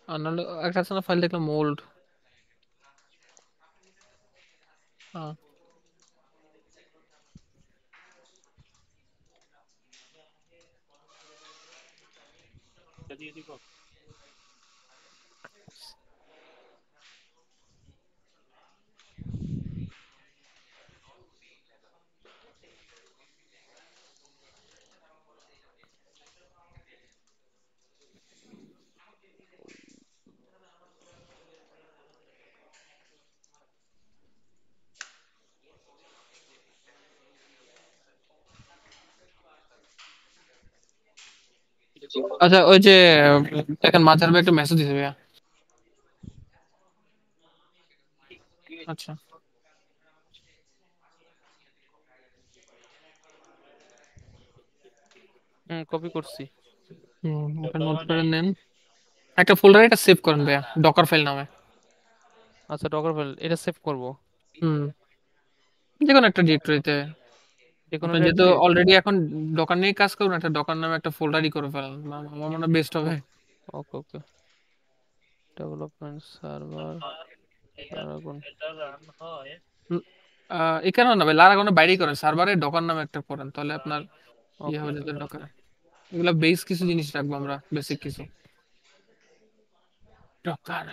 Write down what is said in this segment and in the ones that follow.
আর নাহলে একটা আছে না ফাইল দেখলাম মোল্ড। হ্যাঁ আচ্ছা, ওই যে দেখেন মাঝার ভাই একটা মেসেজ দিছে ভাইয়া। আচ্ছা, কপি করছি। ওটা নোট করে নেন। একটা ফোল্ডারে এটা সেভ করেন ভাইয়া, ডকার ফাইল নামে। আচ্ছা, ডকার ফাইল এটা সেভ করব। হুম, যে কোনো একটা ডিরেক্টরিতে। যে কোনো আপনি যেহেতু ডিরেক্টরি। অলরেডি এখন ডকার নিয়ে কাজ করবেন, একটা ডকার নামে একটা ফোল্ডারই করে ফেলেন, আমার মনে হয় বেস্ট হবে। Okay okay. Development server paragon. হুম, এখানেও না ভাই, লারাগনের বাইরেই করেন, সার্ভারে ডকার নামে একটা করেন, তাহলে আপনার ইয়ে ওকে হবে ওকে। যাতে ডকার। এগুলা বেস কিছু জিনিস রাখবো আমরা, বেসিক কিছু। ডকার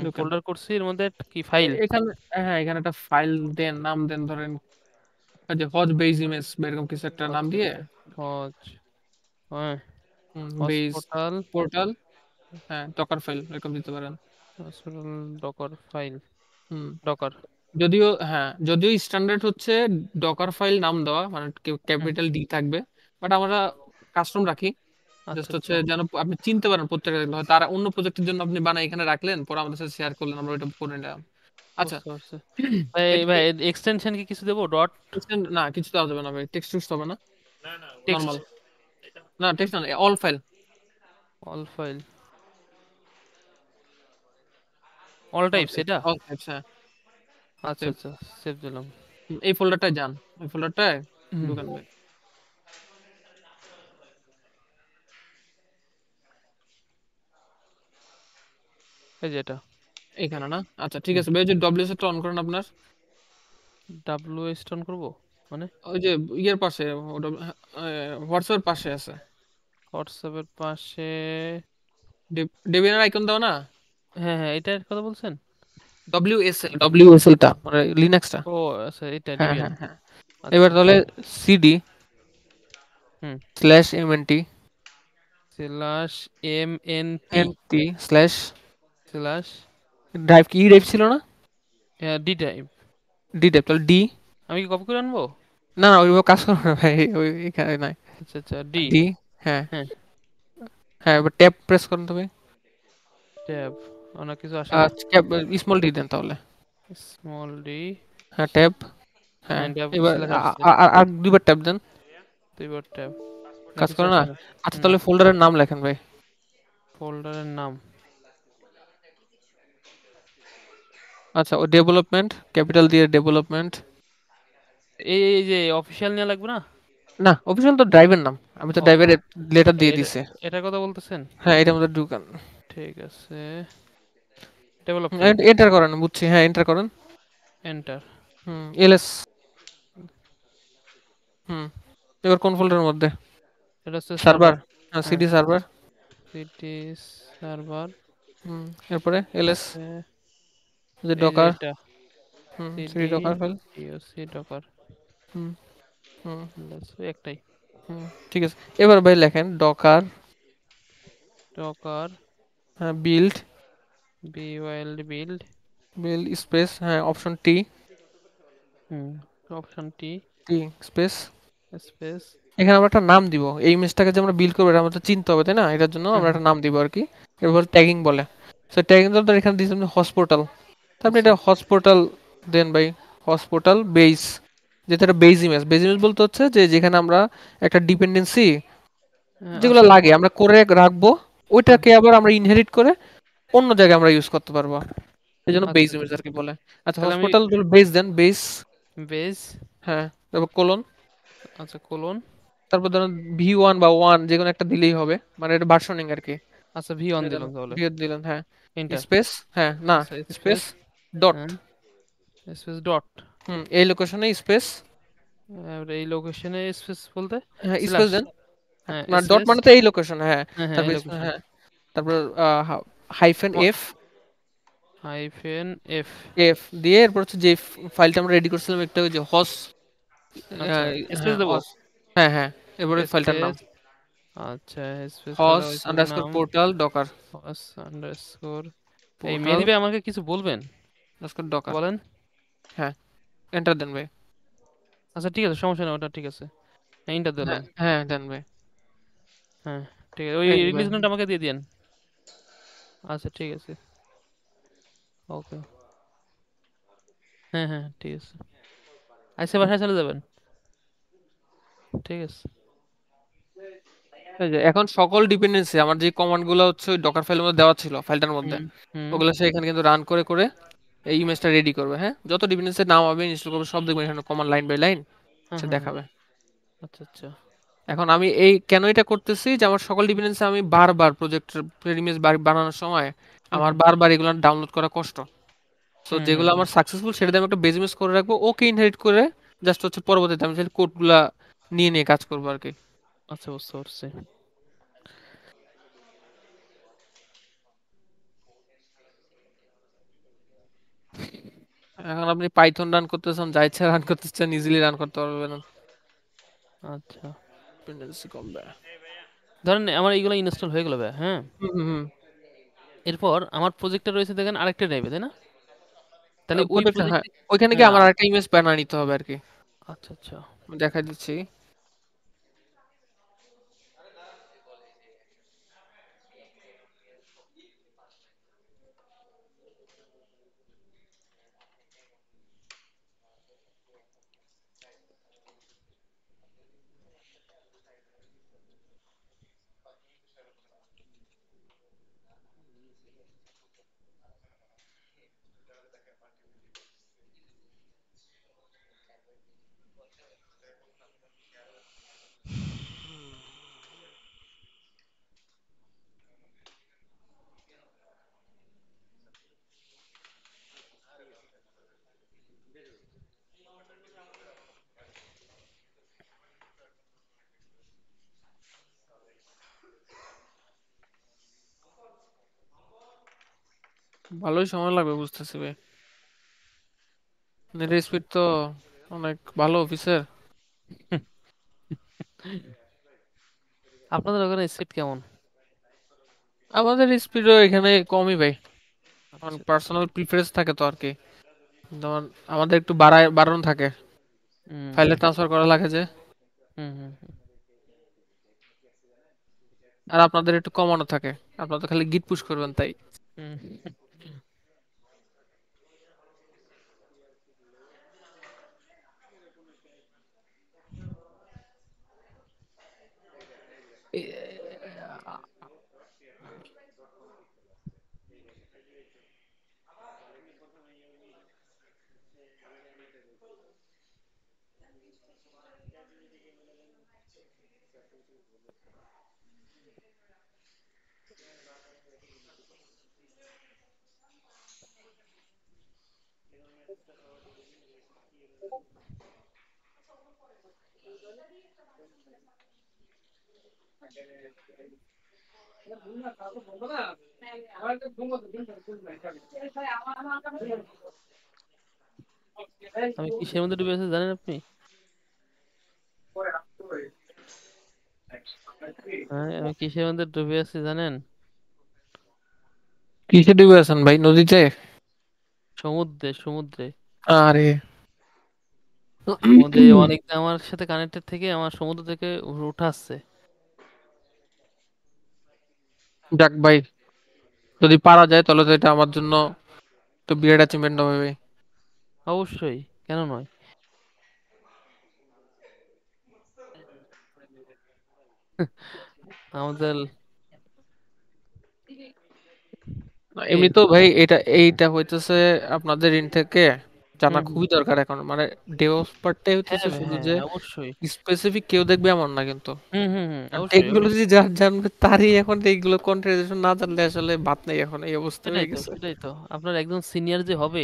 ঢুকেন। ফোল্ডার করছি, এর মধ্যে কি ফাইল? এখানে, হ্যাঁ এখানে একটা ফাইল দেন, নাম দেন ধরেন ওই যে হজ বেজ ইমেজ বা এরকম কিছু একটা নাম আচ্ছা, দিয়ে। হজ, হ্যাঁ, বেজ হসপিটাল, পোর্টাল, হ্যাঁ ডকার ফাইল এরকম দিতে পারেন। হসপিটাল ডকার ফাইল, হুম, ডকার। যদিও হ্যাঁ, যদিও স্ট্যান্ডার্ড হচ্ছে ডকার ফাইল নাম দেওয়া, মানে হুম, ক্যাপিটাল ডি থাকবে, বাট আমরা কাস্টম রাখি। আচ্ছা জাস্ট হচ্ছে আচ্ছা। যেন আপনি চিনতে পারেন প্রত্যেকটা, হয়তো তারা অন্য প্রজেক্টের জন্য আপনি বানাই এখানে রাখলেন, পরে আমাদের সাথে শেয়ার করলেন, আমরা ওইটা করে নিলাম। আচ্ছা। বুঝতে পারছি। ভাই ভাই, এক্সটেনশন কি কিছু দেবো? ডট না কিছু দেওয়া যাবে না ভাই, টেক্সট টুক্স হবে না, টেক্সট? নর্মাল। না টেক্সট না, all file. All file, all all types types, এটা? অল টাইপস, হ্যাঁ। আচ্ছা save। আচ্ছা, সেভ দিলাম। এই ফোল্ডারটায় যান, এই ফোল্ডারটায় হুম, ঢুকেন ভাই। এই যে এটা। এইখানে না, আচ্ছা ঠিক হুম, আছে ভাই, ওই যে ডব্লিউ সেটটা অন করেন আপনার। ডাব্লিউ স্টোন করবো মানে? ওই যে ইয়ের পাশে, হোয়াটসঅ্যাপের পাশে আছে, হোয়াটসঅ্যাপের পাশে? ডেবিয়ানের আইকন দাও না। হ্যাঁ হ্যাঁ, এটার কথা বলছেন? ডব্লিউ এস এল টা মানে লিনাক্সটা। ও আচ্ছা, এটা হ্যাঁ ডিবিয়ান। হ্যাঁ হ্যাঁ। আচ্ছা এবার তাহলে CD hmm, slash MNT, slash M N T MT slash slash drive, কি ড্রাইভ ছিল না, ডি টাইপ। ডি ড্রাইভ, তাহলে ডি। আমি কি কপি করে আনবো? না না, ওইভাবে কাজ করবে না ভাই, ওই এখানে নাই। আচ্ছা আচ্ছা, ডি। ডি, হ্যাঁ। হ্যাঁ, হ্যাঁ, এবার ট্যাব প্রেস করুন তবে। ট্যাব। অনেক কিছু আসে না। স্মল ডি দেন তাহলে। Small D. হ্যাঁ ট্যাব, হ্যাঁ। হ্যাঁ, ট্যাব এবার স্ল্যাশ আসছে। আর দুইবার ট্যাব দেন। দুইবার ট্যাব। না কাজ কিছু করে না। আসে না। আচ্ছা না, তাহলে ফোল্ডারের নাম লেখেন ভাই। ফোল্ডারের নাম। আচ্ছা, ও ডেভেলপমেন্ট, ক্যাপিটাল দিয়ে ডেভেলপমেন্ট। এই যে অফিসিয়াল নেওয়া লাগবে না? না, অফিসিয়াল তো ড্রাইভের নাম, আমি তো ও ড্রাইভের লেটার দিয়ে এটা, দিছে। এটার কথা বলতেছেন? হ্যাঁ, এটার মধ্যে ঢুকান। ঠিক আছে, ডেভেলপমেন্ট। এন্টার করেন, বুঝছি, হ্যাঁ এন্টার করেন। এন্টার। এলএস। হুম, এবার কোন ফোল্ডারের মধ্যে? এটা হচ্ছে সার্ভার, সার্ভার। হ্যাঁ হ্যাঁ, CD server. CT server. Hmm, এরপরে এলএস, যে এই যে ডকার। এটা, CD CD docker file. DOC docker. Hmm hmm একটাই। ঠিক আছে। এবার ভাই লেখেন ডকার, ডকার হ্যাঁ build, build build. Build space, হ্যাঁ option T, hmm, option T T space. Space. এখানে আমরা একটা নাম দিব, এই ইমেজটাকে যে আমরা বিল্ড করবো এটা আমাদের চিনতে হবে তাই না, এটার জন্য হুম আমরা হুম, একটা নাম দিব আর কি। এরপর ট্যাগিং বলে, সো ট্যাগিং তো এখানে দিয়েছি আপনি হসপিটাল, তো আপনি আচ্ছা। এটা হসপিটাল দেন ভাই। হসপিটাল বেস, যেটা একটা বেস ইমেজ, বেস ইমেজ বলতে হচ্ছে যে যেখানে আমরা একটা ডিপেন্ডেন্সি যেগুলো আচ্ছা লাগে আমরা করে রাখবো, হুম, ওইটাকে আবার আমরা ইনহেরিট করে অন্য জায়গায় আমরা ইউজ করতে পারবো, এই জন্য বেস আচ্ছা ইমেজ আচ্ছা। আর কি বলে। আচ্ছা, তাহলে আমি হসপিটাল বেস দেন, বেস, বেজ, হ্যাঁ, তারপর কোলন, আচ্ছা কোলন। তারপর ধরুন ভি ওয়ান বা ওয়ান যে কোনো একটা দিলেই হবে, মানে এটা ভার্সনিং আর কি। আচ্ছা, ভি1 ছেড়ে দেন, দিলাম তাহলে। বিয়ে দিলেন, হ্যাঁ। এন্টার। স্পেস, হ্যাঁ না, আচ্ছা, স্পেস স্পেস। ডট। হ্যাঁ, স্পেস ডট। এই লোকেশনে স্পেস, এই লোকেশনে স্পেস বলতে হ্যাঁ স্পেস স্ল্যাশ। দেন। হ্যাঁ, না ডট স্ল্যাশ। মানে তো এই লোকেশন, হ্যাঁ। হ্যাঁ হ্যাঁ, এই তারপর লোকেশন। হ্যাঁ, তারপর hyphen F, hyphen F. F দিয়ে এরপর হচ্ছে যে ফাইলটা আমরা রেডি করছিলাম একটা, ওই যে হস, আচ্ছা, স্পেস হ্যাঁ দেবো। হস, হ্যাঁ হ্যাঁ, এরপরে ফাইলটার নাম স্পেস। আচ্ছা, স্পেস পরে হস ওই ফাইলের আন্ডারস্কোর নাম। পোর্টাল ডকার, ফার্স আন্ডারস্কোর। এই পোর্টাল মেহেদী ভাই আমাকে কিছু বলবেন? আন্ডারস্কোর ডকার, বলেন। হ্যাঁ। এন্টার দেন ভাই। আচ্ছা ঠিক আছে, সমস্যা নেই, ওটা ঠিক আছে। ইন্টার হ্যাঁ দিলাম। হ্যাঁ দেন ভাই। হ্যাঁ, ঠিক আছে, ওই এই যে ভাই, রিলিজ নোট আমাকে দিয়ে দিন। আচ্ছা ঠিক আছে। ওকে। হ্যাঁ হ্যাঁ, ঠিক আছে। আজকে বাসায় চলে যাবেন? ঠিক আছে। এই যে এখন সকল ডিপেন্ডেন্সি আমার যে কমান্ড গুলো হচ্ছে ওই ডকার ফাইলের মধ্যে দেওয়া ছিল ফাইলটার মধ্যে, হুম হুম। ওগুলো সে এখানে কিন্তু রান করে করে এই ইমেজটা রেডি করবে, হ্যাঁ। যত ডিপেন্ডেন্সির নাম হবে ইনস্টল করবে সব দেখবেন এখানে কমান্ড লাইন বাই লাইন হ্যাঁ সে হ্যাঁ হ্যাঁ। দেখাবে। আচ্ছা আচ্ছা। এখন আমি এই কেন এটা করতেছি যে আমার সকল ডিপেন্ডেন্সি আমি বারবার প্রজেক্টের ইমেজ বানানোর সময় হুম আমার হুম বারবার এগুলো ডাউনলোড করা কষ্ট। সো হুম হুম যেগুলো হুম। আমার সাকসেসফুল সেটা দিয়ে আমি একটা বেজ ইমেজ করে রাখবো, ওকে ইনহেরিট করে জাস্ট হচ্ছে পরবর্তীতে আমি কোডগুলা নিয়ে নিয়ে কাজ করবো আর কি। আচ্ছা, বুঝতে পারছি। এখন আপনি পাইথন রান করতেছেন, যা ইচ্ছা রান করতেছেন, ইজিলি রান করতে পারবেন। আচ্ছা, ডিপেন্ডেন্সি কমবে। ধরেন আমার এইগুলো ইনস্টল হয়ে গেল ভাই, হ্যাঁ। হুম হুম হুম। এরপর আমার প্রজেক্টটা রয়েছে দেখেন আরেকটা টাইপে, তাই না? তাহলে ওই প্রজেক্টটা, হ্যাঁ, প্রজেক্টে। ওইখানে গিয়ে হ্যাঁ। আমার আরেকটা ইমেজ বানিয়ে নিতে হবে আর কি। আচ্ছা আচ্ছা। আমি দেখাই দিচ্ছি। ভালোই সময় লাগবে বুঝতেছি ভাই, নেটের স্পিড তো অনেক ভালো অফিসের। আপনাদের ওখানে সেট কেমন? আমাদের স্পিডও এখানে কমই ভাই, কারণ আচ্ছা আচ্ছা। পার্সোনাল প্রিফারেন্স থাকে তো আর কি। যেমন আমাদের একটু বাড়ানো থাকে, হুম ফাইলে ট্রান্সফার করা লাগে যে। হুম হুম হুম। আর আপনাদের একটু কমানো থাকে, আপনারা তো খালি গিট পুশ করবেন তাই। হুম। আমি কিসের মধ্যে ডুবে আছি জানেন আপনি? হ্যাঁ, আমি কিসের মধ্যে ডুবে আছি জানেন? কিসে ডুবে আছেন ভাই, নদীতে? সমুদ্রে, সমুদ্রে। আরে সমুদ্রে অনেক আমার সাথে কানেক্টেড থেকে আমার সমুদ্র থেকে উঠে আসছে। যাক ভাই, যদি পারা যায় তাহলে তো এটা আমার জন্য তো বিরাট অ্যাচিভমেন্ট হবে ভাই। অবশ্যই, কেন নয়? আমাদের না, এই এমনিতেও ভাই এটা এইটা হইতেছে আপনাদের ইন থেকে জানা হুম হুম খুবই দরকার এখন, মানে ডেভঅপস পার্টটাই হ্যাঁ হচ্ছে শুধু হ্যাঁ যে অবশ্যই। স্পেসিফিক কেউ দেখবে এমন না কিন্তু। হুম হুম হুম অবশ্যই টেকনোলজি যার জানবে তারই এখন এইগুলো কন্ট্রিবিউশন, না জানলে আসলে বাত নেই, এখন এই অবস্থা সেটাই হয়ে তো গেছে। সেটাই তো আপনার একজন সিনিয়র যে হবে,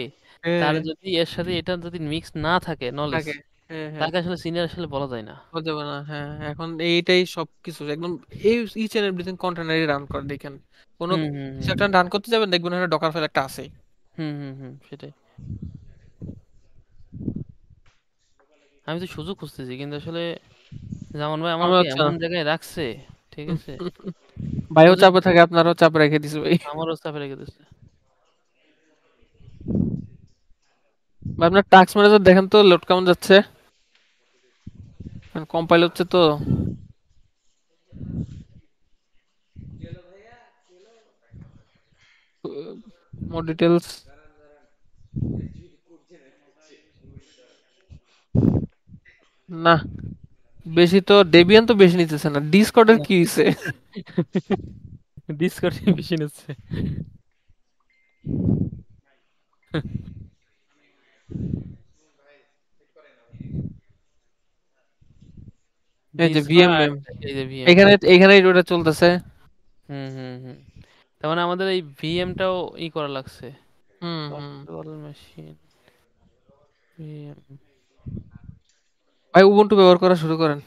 তার হ্যাঁ, যদি এর সাথে এটা যদি মিক্স না থাকে নলেজ, থাকে। হ্যাঁ, হ্যাঁ। তাকে আসলে সিনিয়র আসলে বলা যায় না। বলা যাবে না, হ্যাঁ। এখন এইটাই সবকিছু একদম, এই ইচ এন্ড এভরিথিং কন্টেনারই রান করে দেখেন। কোনো হুম হুম কিছু হুম একটা রান করতে যাবেন, দেখবেন একটা ডকার ফাইল একটা আছেই। হুম হুম হুম সেটাই। আমি তো সুযোগ খুঁজতেছি কিন্তু আসলে জামান ভাই আমি আমাকে হচ্ছে না। এমন জায়গায় রাখছে, ঠিক আছে, ভাইও খুঁজে চাপে থাকে, আপনারও চাপে রেখে দিছে ভাই। আমারও চাপে রেখে দিচ্ছে। ভাই আপনার টাস্ক ম্যানেজার দেখেন তো লোড কেমন যাচ্ছে, কম্পাইল হচ্ছে তো। মোর ডিটেলস, না বেশি তো ডেবিয়ান তো বেশি নিতেছে না, ডিসকর্ডের না কি হইছে? ডিসকর্ড বেশি নিচ্ছে। এই যে ভিএম ডিসকর্ড, মেম, এই যে ভিএম। এখানে এখানেই ওটা চলতেছে। হুম হুম হুম তার মানে আমাদের এই ভিএমটাও ই করা লাগছে, hmm, hmm. Virtual machine VM. ভাই উবুন্টু ব্যবহার করা শুরু করেন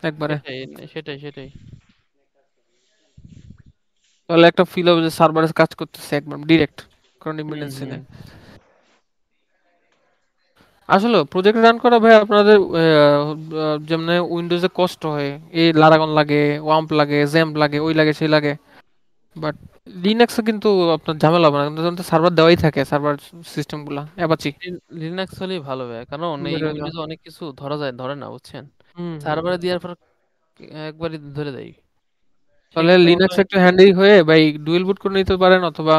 একবারে, সেটাই সেটাই সেটাই। তাহলে একটা ফিল হবে যে সার্ভারে কাজ করতেছে একবার ডিরেক্ট, কোনো হুম ডিপেন্ডেন্সি হুম নেই। আসলে প্রজেক্ট রান করা ভাই আপনাদের যেমন উইন্ডোজে কষ্ট হয়, এই লারাগন লাগে, ওয়াম্প লাগে, জ্যাম্প লাগে, ওই লাগে সেই লাগে, বাট লিনাক্সে কিন্তু আপনার ঝামেলা হবে না, কিন্তু সার্ভার দেওয়াই থাকে, সার্ভার সিস্টেম গুলা অ্যাপাচি লিনাক্স হলেই ভালো হয়, কারণ এই বের হয়ে যাওয়া। উইন্ডোজে অনেক কিছু ধরা যায় ধরে না বুঝছেন, হুম, হুম। সার্ভারে দেওয়ার পর একবারই ধরে দেয়। তাহলে সেক্ষেত্রে মনে লিনাক্স হয় একটু হ্যান্ডি হয়ে ভাই ডুয়েল বুট করে নিতে পারেন, অথবা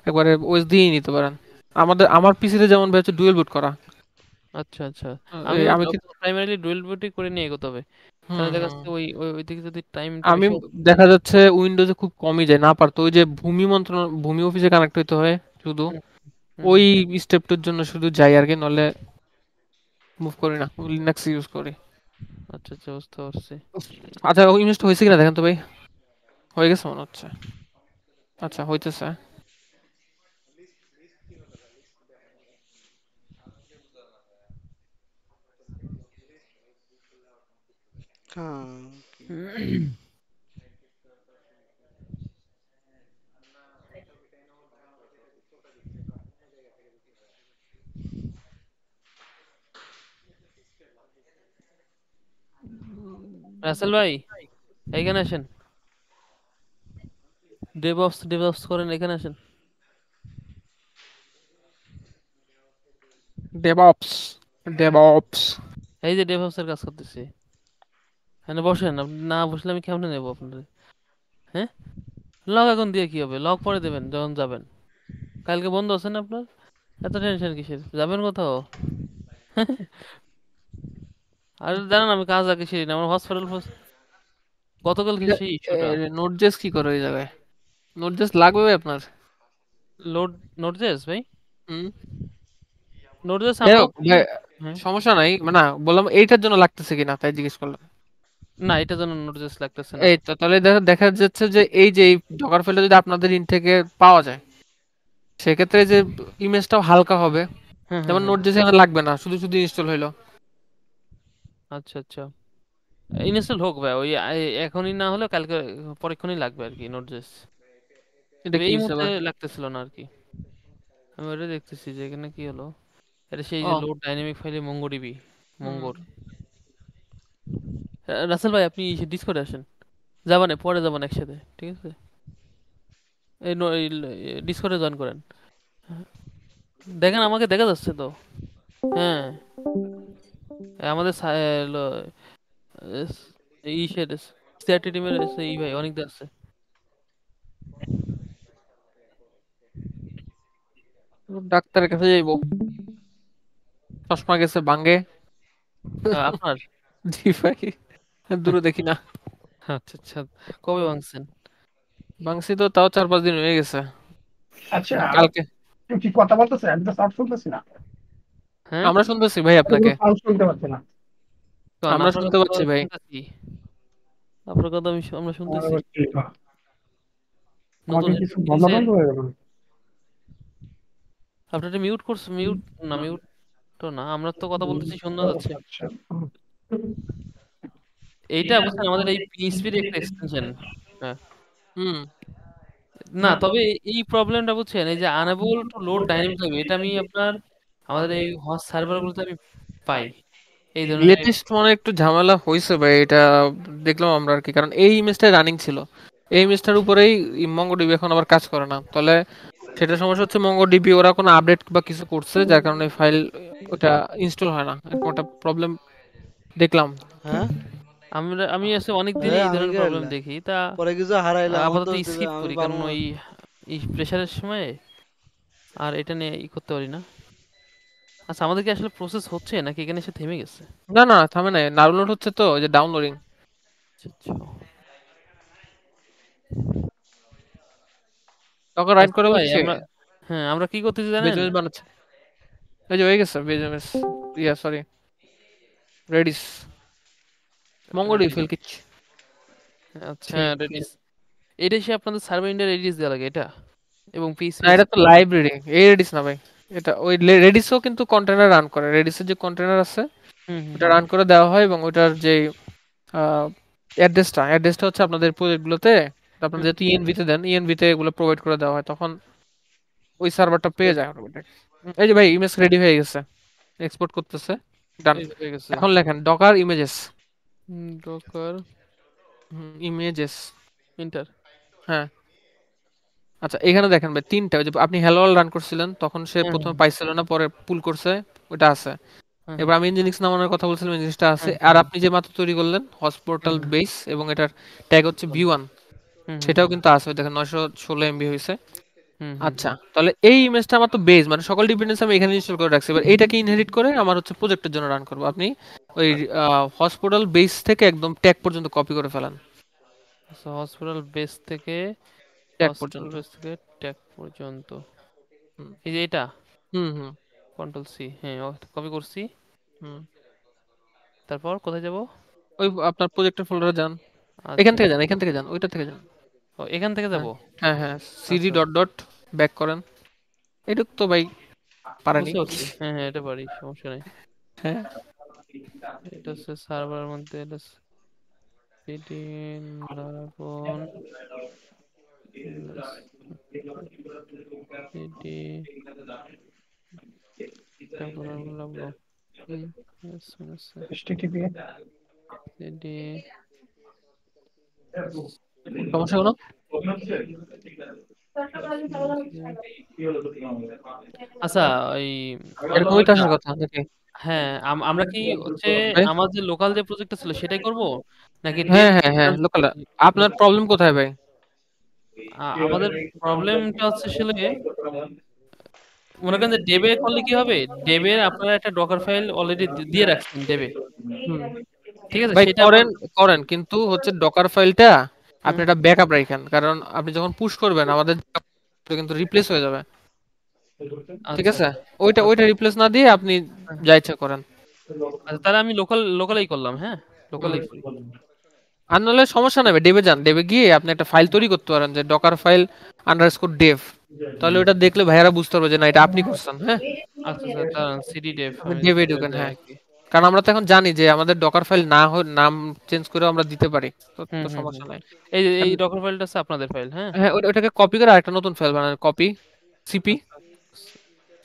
একবারে ওএস দিয়েই নিতে পারেন। আমার পিসিতে যেমন ভাই হচ্ছে ডুয়েল বুট করা। আচ্ছা আচ্ছা। এই আমিও আমি কি, প্রাইমারিলি ডুয়েল বুটই করে নিয়ে এগোতে হবে, হুম, তাহলে দেখা হুম। যাচ্ছে ওই ওই ওই দিকে যদি টাইমটা আমি বেশি হয়। দেখা যাচ্ছে উইন্ডোজে খুব কমই যায়, না পারতো ওই যে ভূমি অফিসে কানেক্ট হইতে হয় শুধু, হুম হুম ওই হুম। স্টেপটার জন্য শুধু যাই আর কি, নলে মুভ করি না, লিনাক্স ইউজ করি। আচ্ছা আচ্ছা বুঝতে পারছি। আচ্ছা ওই ইমেজটা হয়েছে কিনা দেখেন তো ভাই, হয়ে গেছে মনে হচ্ছে। আচ্ছা হইতেছে। हाँ। রাসেল ভাই এইখানে আসেন, ডেভঅপস করেন, এখানে আসেন। DevOps, DevOps. এই যে ডেভঅপস এর কাজ করতেছি, এখানে বসেন, আপনি না বসলে আমি কেমনে নেবো আপনাদের? হ্যাঁ, লগ এখন দিয়ে কি হবে, লগ পরে দেবেন যখন যাবেন। কালকে বন্ধ আছে না আপনার, এত টেনশন কিসের, যাবেন কোথাও? আর জানেন আমি কাজ আগে সেরি না, আমার হসপিটাল গতকালকে সেই ইস্যুটা। নোটজেস কি করে ওই জায়গায়? নোটজেস লাগবে ভাই আপনার? লোড নোটজেস ভাই, হুম। নোটজেস যাই আমরাও হোক করি। ভাই, হ্যাঁ, সমস্যা নাই, মানে না, বললাম এইটার জন্য লাগতেছে কিনা তাই জিজ্ঞেস করলাম। না এটার জন্য নোটজেস লাগতেছে না। এই তো তাহলে দেখা যাচ্ছে যে এই যে এই ডকার ফাইলটা যদি আপনাদের ইন থেকে পাওয়া যায়, সেক্ষেত্রে যে ইমেজটাও হালকা হবে। হ্যাঁ হ্যাঁ যেমন হ্যাঁ নোটজেস এখানে লাগবে না, শুধু শুধু ইনস্টল হইলো। আচ্ছা আচ্ছা, ইনস্টল হোক ভাই, ওই এখনই না হলে কালকে পরীক্ষণই লাগবে আর কি নোটজেস। এটা কি এই হিসেবে? মুহূর্তে লাগতেছিল না আর কি। আমি ওটা দেখতেছি যে এখানে কি হলো, এটা সেই যে ও। লোড ডাইনামিক ফাইলে মঙ্গোডিবি, হুম। মঙ্গোর। রাসেল ভাই আপনি ডিসকর্ডে আসেন, যাবানে পরে যাবান একসাথে, ঠিক আছে? এই ডিসকর্ডে জয়েন করেন। দেখেন আমাকে দেখা যাচ্ছে তো। হ্যাঁ, আমাদের ইসের সিআরটি টিমের এই ভাই অনেক আছে। ডাক্তারের কাছে যাইবো, চশমা গেছে ভাঙ্গে। আপনার? জি ভাই, দূরে দেখি না। আচ্ছা আচ্ছা, কবে ভাঙছেন? ভাঙছি তো তাও 4-5 দিন হয়ে গেছে। আচ্ছা, কালকে। কেউ কি কথা বলতেছে? আমি তো সাউন্ড শুনতেছি না। হ্যাঁ, আমরা শুনতেছি ভাই তো কোনো আপনাকে। সাউন্ড শুনতে পাচ্ছি না। কারণ আমরা আপনার শুনতে কথা তো পাচ্ছি ভাই। শুনতেছি, আপনার কথা আমরা আমার শুনতেছি। আবার কি হয়? নতুন আমাকে কিছু হেডফোন বন্ধ কিনছেন? বন্ধ হয়ে গেল। আপনার এটা মিউট করছে, মিউট না, মিউট তো না, আমরা তো কথা বলতেছি শোনা যাচ্ছে। আচ্ছা। এইটা বুঝছেন আমাদের এই পিএইচপির একটা এক্সটেনশন। হ্যাঁ, হুম। না তবে এই প্রবলেমটা বুঝছেন, এই যে unable to load dynamic library, এটা আমি আপনার আমাদের এই হোস্ট সার্ভারগুলোতে আমি পাই এই ধরনের। লেটেস্ট মানে একটু ঝামেলা হইছে ভাই এটা, দেখলাম আমরা আর কি, কারণ এই ইমেজটা রানিং ছিল, এই ইমেজটার উপরেই মঙ্গোডিবি এখন আবার কাজ করে না। তাহলে সেটা সমস্যা হচ্ছে মঙ্গোডিবি ওরা কোনো আপডেট বা কিছু করছে যার কারণে ফাইল ওটা ইনস্টল হয় না, এরকম একটা প্রবলেম দেখলাম। হ্যাঁ আমি আসলে অনেক দিনই হ্যাঁ এই আমি ধরনের প্রবলেম গেলাম দেখি, তা পরে কিছু হারাইলে আমার আপাতত দোষ দিবে স্কিপ আমি করি, কারণ পারবো না। ওই এই প্রেশারের সময় আর এটা নিয়ে করতে পারি না। আচ্ছা, আমাদের কি আসলে প্রসেস হচ্ছে নাকি এখানে এসে থেমে গেছে? না না, থামে নাই, ডাউনলোড হচ্ছে তো, ওই যে ডাউনলোডিং। আচ্ছা আচ্ছা। তখন রাইট আচ্ছা করে ভাই, বলছে হ্যাঁ আমরা কি করতেছি জানেন? বেজমেস বানাচ্ছে, এই যে হয়ে গেছে বেজমেস, yeah sorry, Redis, MongoDB ready, fail কিচ। আচ্ছা সেই রেডিস। এটা সে আপনাদের সার্ভার ইন্ডিয়া রেডিস দেওয়া লাগে এটা, এবং না, পিএইচপি। এটা তো লাইব্রেরি, এই রেডিস না ভাই। এটা ওই রেডিসও কিন্তু কন্টেনার রান করে, রেডিসের যে কন্টেনার আছে হুম হুম ওটা হুম। রান করে দেওয়া হয়, এবং ওইটার যে অ্যাড্রেসটা হচ্ছে আপনাদের প্রজেক্টগুলোতে, আপনারা হুম। যেহেতু ইএনভি তে দেন, ইএনভি তে এগুলো প্রোভাইড করে দেওয়া হয়, তখন ওই সার্ভারটা পেয়ে যায় অটোমেটিক। এই যে ভাই ইমেজ রেডি হয়ে গেছে, এক্সপোর্ট করতেছে, ডান। এই যে হয়ে গেছে। এখন লেখেন Docker images. Docker images, inter. হ্যাঁ। আচ্ছা এখানে দেখেন ভাই তিনটা, ওই যে আপনি হ্যালো ওয়ার্ল্ড রান করছিলেন তখন সে হ্যাঁ প্রথমে হ্যাঁ পাইছিল না, পরে পুল করছে, ওটা আছে। হ্যাঁ এবার আমি ইনজিনিক্স নামানোর কথা বলছিলাম, জিনিসটা আছে। হ্যাঁ আর হ্যাঁ আপনি যে মাত্র তৈরি করলেন হ্যাঁ হসপিটাল হ্যাঁ বেস, এবং এটার ট্যাগ হচ্ছে ভি1, হুম হুম সেটাও কিন্তু আছে, ওই দেখেন 916 MB হয়েছে। হুম হুম আচ্ছা, তাহলে এই ইমেজটা আমার তো বেস, মানে সকল ডিপেন্ডেন্স আমি এখানে ইনস্টল করে রাখছি, এবার এইটাকে ইনহেরিট করে আমার হচ্ছে প্রজেক্টের জন্য রান করবো। আপনি ওই হসপিটাল বেস থেকে একদম ট্যাগ পর্যন্ত কপি করে ফেলান, আচ্ছা, হসপিটাল বেস থেকে, ট্যাগ হসপিটাল পর্যন্ত। বেস থেকে ট্যাগ পর্যন্ত, হুম এই যে এটা হুম হুম কন্ট্রোল সি, হ্যাঁ কপি করছি। হুম। তারপর কোথায় যাব? ওই আপনার প্রজেক্টের ফোল্ডারে যান, এখান আচ্ছা, থেকে যান, এখান থেকে যান, ওইটা থেকে যান। ও এখান থেকে যাব। হ্যাঁ হ্যাঁ হ্যাঁ, সিডি আচ্ছা, ডট ডট ব্যাক করেন, এটুক তো ভাই পারেনি। বুঝতে পারছি, হ্যাঁ হ্যাঁ এটা পারি, সমস্যা নেই। হ্যাঁ এটা হচ্ছে সার্ভারের মধ্যে, এটা সিডি লারাগন সিডি, তারপর লাগলো হুম, সিডি সমস্যা হলো। আচ্ছা, ওই এরকমই তো ইটা, আসার কথা নাকি? হ্যাঁ আমরা কি হচ্ছে ভাই আমার যে লোকাল যে প্রজেক্টটা ছিল সেটাই করব, নাকি ডেভ হ্যাঁ হ্যাঁ হ্যাঁ, লোকাল। আপনার প্রবলেম কোথায় ভাই? আমাদের প্রবলেমটা হচ্ছে আসলে, মনে করেন যে ডেবে করলে কি হবে, ডেবে আপনারা একটা ডকার ফাইল অলরেডি দিয়ে রাখছেন ডেবে, হুম। ঠিক আছে, ভাই সেটা আমার। করেন, করেন, কিন্তু হচ্ছে ডকার ফাইলটা আপনি হুম, একটা ব্যাকআপ রাখেন, কারণ আপনি যখন পুশ করবেন আমাদের কিন্তু রিপ্লেস হয়ে যাবে, ঠিক আচ্ছা আছে? ওইটা আচ্ছা ওইটা রিপ্লেস না দিয়ে আপনি হ্যাঁ। যা ইচ্ছা করেন। আচ্ছা, তাহলে আমি লোকালেই করলাম, হ্যাঁ হুম। লোকালেই করি। আর নাহলে সমস্যা নেই, ডেবে যান, ডেবে গিয়ে আপনি একটা ফাইল তৈরি করতে পারেন যে ডকার ফাইল আন্ডারস্কোর ডেভ, তাহলে ওটা দেখলে ভাইয়ারা বুঝতে পারবে যে না এটা আপনি করছেন, হ্যাঁ। আচ্ছা আচ্ছা, দাঁড়ান সিডি ডেভ, আপনি আমি ডেবে ডেভ ঢুকেন, যাই হ্যাঁ, নাকি। কারণ আমরা তো এখন জানি যে আমাদের ডকার ফাইল না হয় নাম চেঞ্জ করে আমরা দিতে পারি, তো হুম তো হুম হুম, সমস্যা নাই। এই যে এই এখন ডকার ফাইলটা হচ্ছে আপনাদের ফাইল, হ্যাঁ। হ্যাঁ, ওটাকে কপি করে আরেকটা নতুন ফাইল বানান, কপি সিপি, আচ্ছা,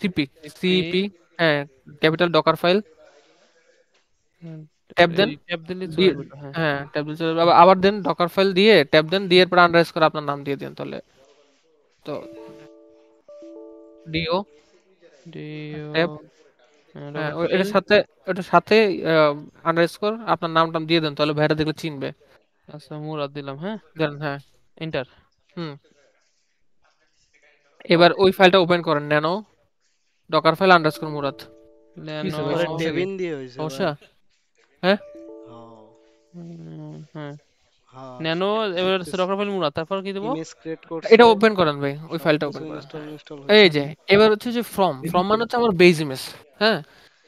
সিপি, সিপি, সিপি, হ্যাঁ, ক্যাপিটাল ডকার ফাইল, ট্যাব দেন, এই ট্যাব দিলে চলে দিয়ে, আসবে তো, হ্যাঁ। হ্যাঁ ট্যাব দিলে চলে যাবে। আবার দেন ডকার ফাইল দিয়ে ট্যাব দেন, দিয়ে এরপর আন্ডারস্কোর আপনার নাম দিয়ে দেন, তাহলে তো ডিও ডিও, ট্যাব, হ্যাঁ ডকার ফাইল। এটার সাথে আন্ডারস্কোর আপনার নাম টাম দিয়ে দেন, তাহলে ভাইরা দেখলে চিনবে। আচ্ছা, মুরাদ দিলাম, হ্যাঁ, দেন, হ্যাঁ। এন্টার। হুম। এবার ওই ফাইলটা ওপেন করেন, nano Docker file underscore Murad. কি হইছে ন্যানো, ভাই, পরে সমস্যা কি? ডেভিন দিয়ে হয়েছে ভাই। সমস্যা, হ্যাঁ। হ্যাঁ হ্যাঁ হ্যাঁ ন্যানো, এবার হচ্ছে দেখতেছি ডকার ফাইল মুরাদ, তারপর কি দেবো? ইমেজ ক্রিয়েট এটা করছে ওপেন করেন ভাই, ওই ফাইলটা সবকিছু ওপেন করেন, ইনস্টল হ্যাঁ। ইনস্টল এই হয়েছে। যে এবার হচ্ছে যে ফ্রম ফ্রম মানে হচ্ছে আমার বেজ ইমেজ, হ্যাঁ।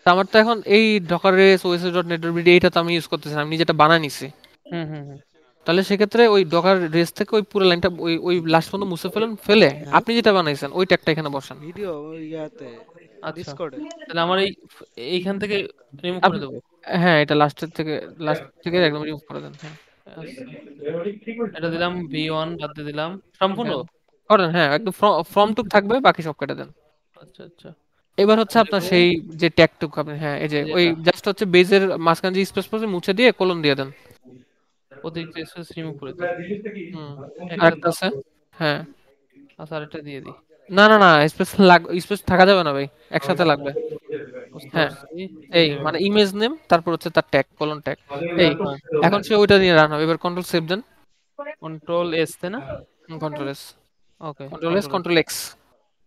তা আমার তো এখন এই ডকার রেস ওএসএস.নেট এইটা তো আমি ইউজ করতেছি না, আমি যেটা বানায় নিছি। হুম হুম হুম তাহলে সেক্ষেত্রে ওই ডকার রেস থেকে ওই পুরো লাইনটা ওই লাস্ট পর্যন্ত মুছে ফেলেন, ফেলে হ্যাঁ আপনি যেটা বানাইছেন ওই ট্যাগটা এখানে বসান। ভিডিও ইয়াতে আচ্ছা, ডিসকর্ডে। তাহলে আমার এইখান থেকে রিমুভ করে আপনি দেবো। হ্যাঁ, এটা লাস্ট থেকে একদম রিমুভ করে দেন। হ্যাঁ, আচ্ছা, এটা দিলাম V1 বাদ দিয়ে দিলাম সম্পূর্ণ। হ্যাঁ করেন, হ্যাঁ একদম ফ্রম টুক থাকবে, বাকি সব কেটে দেন। আচ্ছা আচ্ছা, এবার হচ্ছে তাহলে আপনার ও সেই যে ট্যাগটুক আপনি, হ্যাঁ এই যে এই যে ওই এটা জাস্ট হচ্ছে বেজের মাঝখানে যে স্পেস পড়ছে মুছে দিয়ে কোলন দিয়ে দেন। অতিরিক্ত স্পেস রিমুভ করে দিই। হুম, একটা আরেকটা তো আছে। হ্যাঁ, আচ্ছা, আরেকটা দিয়ে দিই। না স্পেস থাকা যাবে না ভাই, একসাথে লাগবে। বুঝতে হ্যাঁ, পারছি। এই এই যে মানে ইমেজ নেম তারপর হচ্ছে তার ট্যাগ, কোলন ট্যাগ। এই হ্যাঁ, এখন সে ওইটা নিয়ে রান হবে। এবার কন্ট্রোল সেভ দেন। কন্ট্রোল এস তাই না? Control S, okay, control S, control S, control X.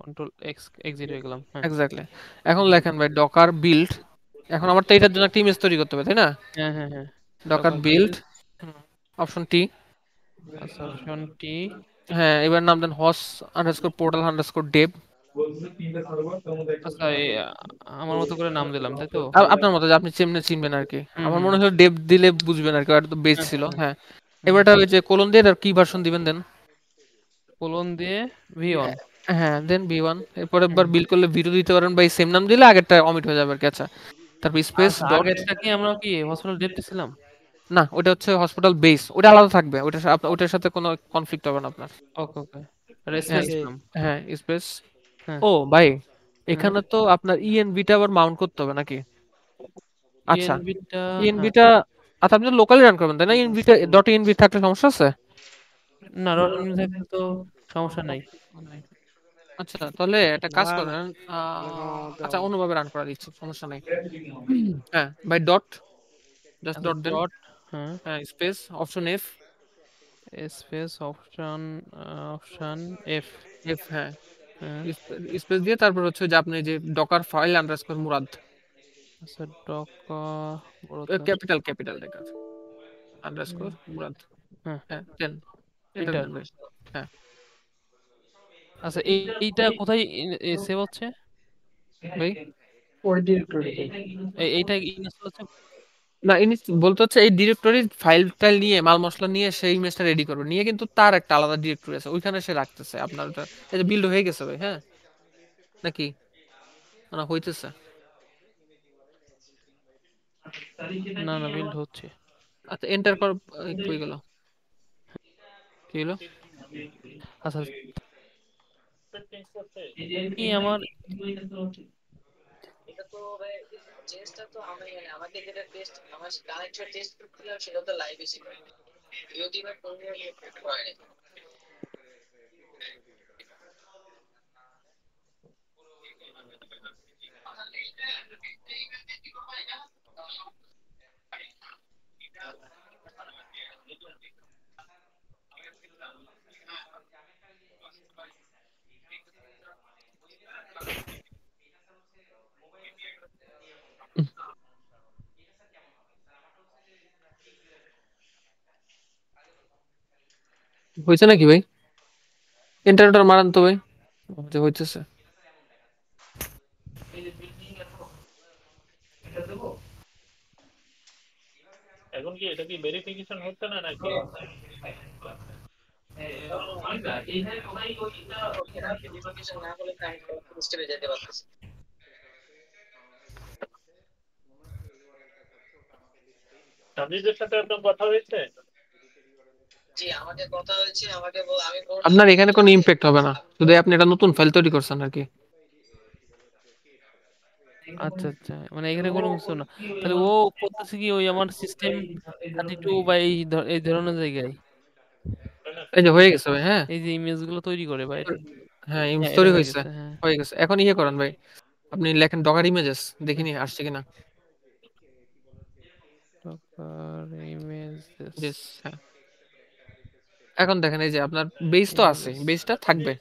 Control X, exit হয়ে গেলাম। হ্যাঁ এক্স্যাক্টলি। এখন লেখেন ভাই ডকার বিল্ড। এখন আমার তো এটার জন্য একটা ইমেজ তৈরি করতে হবে, তাই না? হ্যাঁ হ্যাঁ হ্যাঁ, docker docker build, build, option T. আচ্ছা অপশন টি। হ্যাঁ, এবার নাম দেন হস আন্ডারস্কোর পোর্টাল আন্ডারস্কোর ডেভ। আচ্ছা, আমার মতো করে নাম দিলাম তাই তো? আপনার মতো যে আপনি চিমনে চিনবেন আর কি। হুম আমার হুম, মনে হয় ডেভ দিলে বুঝবেন আর কি, আর তো বেস হ্যাঁ ছিল। হ্যাঁ হ্যাঁ, হ্যাঁ, হুম, এবারটা ওই যে কোলন দিয়ে আর কি ভার্সন দিবেন দেন। কোলন দিয়ে V1। হ্যাঁ, দেন বি ওয়ান। এরপর হুম, একবার বিল করলে ভিডিও দিতে পারেন, বা সেম নাম দিলে আগেরটা অমিট হয়ে যাবে আর কি। আচ্ছা, তারপর স্পেস আচ্ছা, ডট। আগেরটা কি আমরা কি হসপিটাল ডেট ছিলাম? না, ওটা হচ্ছে হসপিটাল বেস, ওটা আলাদা থাকবে, ওটার সাথে কোনো কনফ্লিক্ট হবে না আপনার। ওকে ওকে, হ্যাঁ স্পেস ওকে। দিলাম। হ্যাঁ স্পেস। হ্যাঁ ও ভাই, হ্যাঁ, এখানে তো আপনার ইএনভিটা আবার মাউন্ট করতে হবে নাকি? আচ্ছা, ইএনবিটা, হ্যাঁ। ইএনভিটা, আচ্ছা আপনি লোকালি রান করবেন তাই না? ইএনভিটা ডট ইএনভি থাকলে সমস্যা আছে? না, ডট থাকলে তো সমস্যা নাই। আচ্ছা, তাহলে একটা না কাজ না, করেন। এরকম আমাদের আচ্ছা, হবে না। অন্যভাবে রান করা দিচ্ছি, সমস্যা নাই। হ্যাঁ বাই ডট, জাস্ট আচ্ছা ডট দেন। ডট, হ্যাঁ, হ্যাঁ space option F. Space option, option F. F, হ্যাঁ হ্যাঁ, স্পেস দিয়ে তারপর হচ্ছে যে আপনি যে ডকার ফাইল আন্ডারস্কোর মুরাদ, আচ্ছা ডক, বড় না, ক্যাপিটাল লেখা আন্ডারস্কোর মুরাদ। হ্যাঁ, হ্যাঁ দেন, এটা এন্টার। দেন ভাই। হ্যাঁ আচ্ছা, এইটা কোথায় সেভ হচ্ছে? ভাই, ওই ডিরেক্টরিতে। এইটা ইনস্টল হচ্ছে? না ইনি বলতে হচ্ছে এই ডিরেক্টরি ফাইল টাইল নিয়ে মাল মশলা নিয়ে সেই ইমেজটা রেডি করবে, নিয়ে কিন্তু তার একটা আলাদা ডিরেক্টরি আছে ওইখানে সে রাখতেছে আপনার ওটা। এই যে বিল্ড হয়ে গেছে ভাই, হ্যাঁ নাকি না হইতেছে? না না, বিল্ড হচ্ছে। আচ্ছা এন্টার কর। কই গেল, কি হলো? আচ্ছা, কি আমার হয়েছে নাকি ভাই? ইন্টারনেট মারান তো ভাই, যে হইতেছে। এখন কি এটা কি ভেরিফিকেশন হচ্ছে না নাকি? সামজিদের সাথে একদম কথা হয়েছে? আপনার এখানে কোনো ইমপ্যাক্ট হবে না, শুধু আপনি একটা নতুন ফাইল তৈরি করছেন আর কি। আচ্ছা আচ্ছা, মানে এখানে কোনো কিছু না। তাহলে ও করতেছে কি ওই আমার সিস্টেম 32 বা এই ধরনের জায়গায় এই যে হয়ে গেছে ভাই, হ্যাঁ। এই যে ইমেজ গুলো তৈরি করে বা এটা। হ্যাঁ ইমেজ হ্যাঁ, এটা তৈরি হয়ে হয়েছে, গেছে, হ্যাঁ। হয়ে গেছে। এখন ইয়ে করেন ভাই, আপনি লেখেন ডকার ইমেজেস, দেখিনি আসছে কিনা। ডকার ইমেজেস, Yes, হ্যাঁ। এখন দেখেন এই যে আপনার বেস তো আছে, ইমেজেস, বেসটা থাকবে,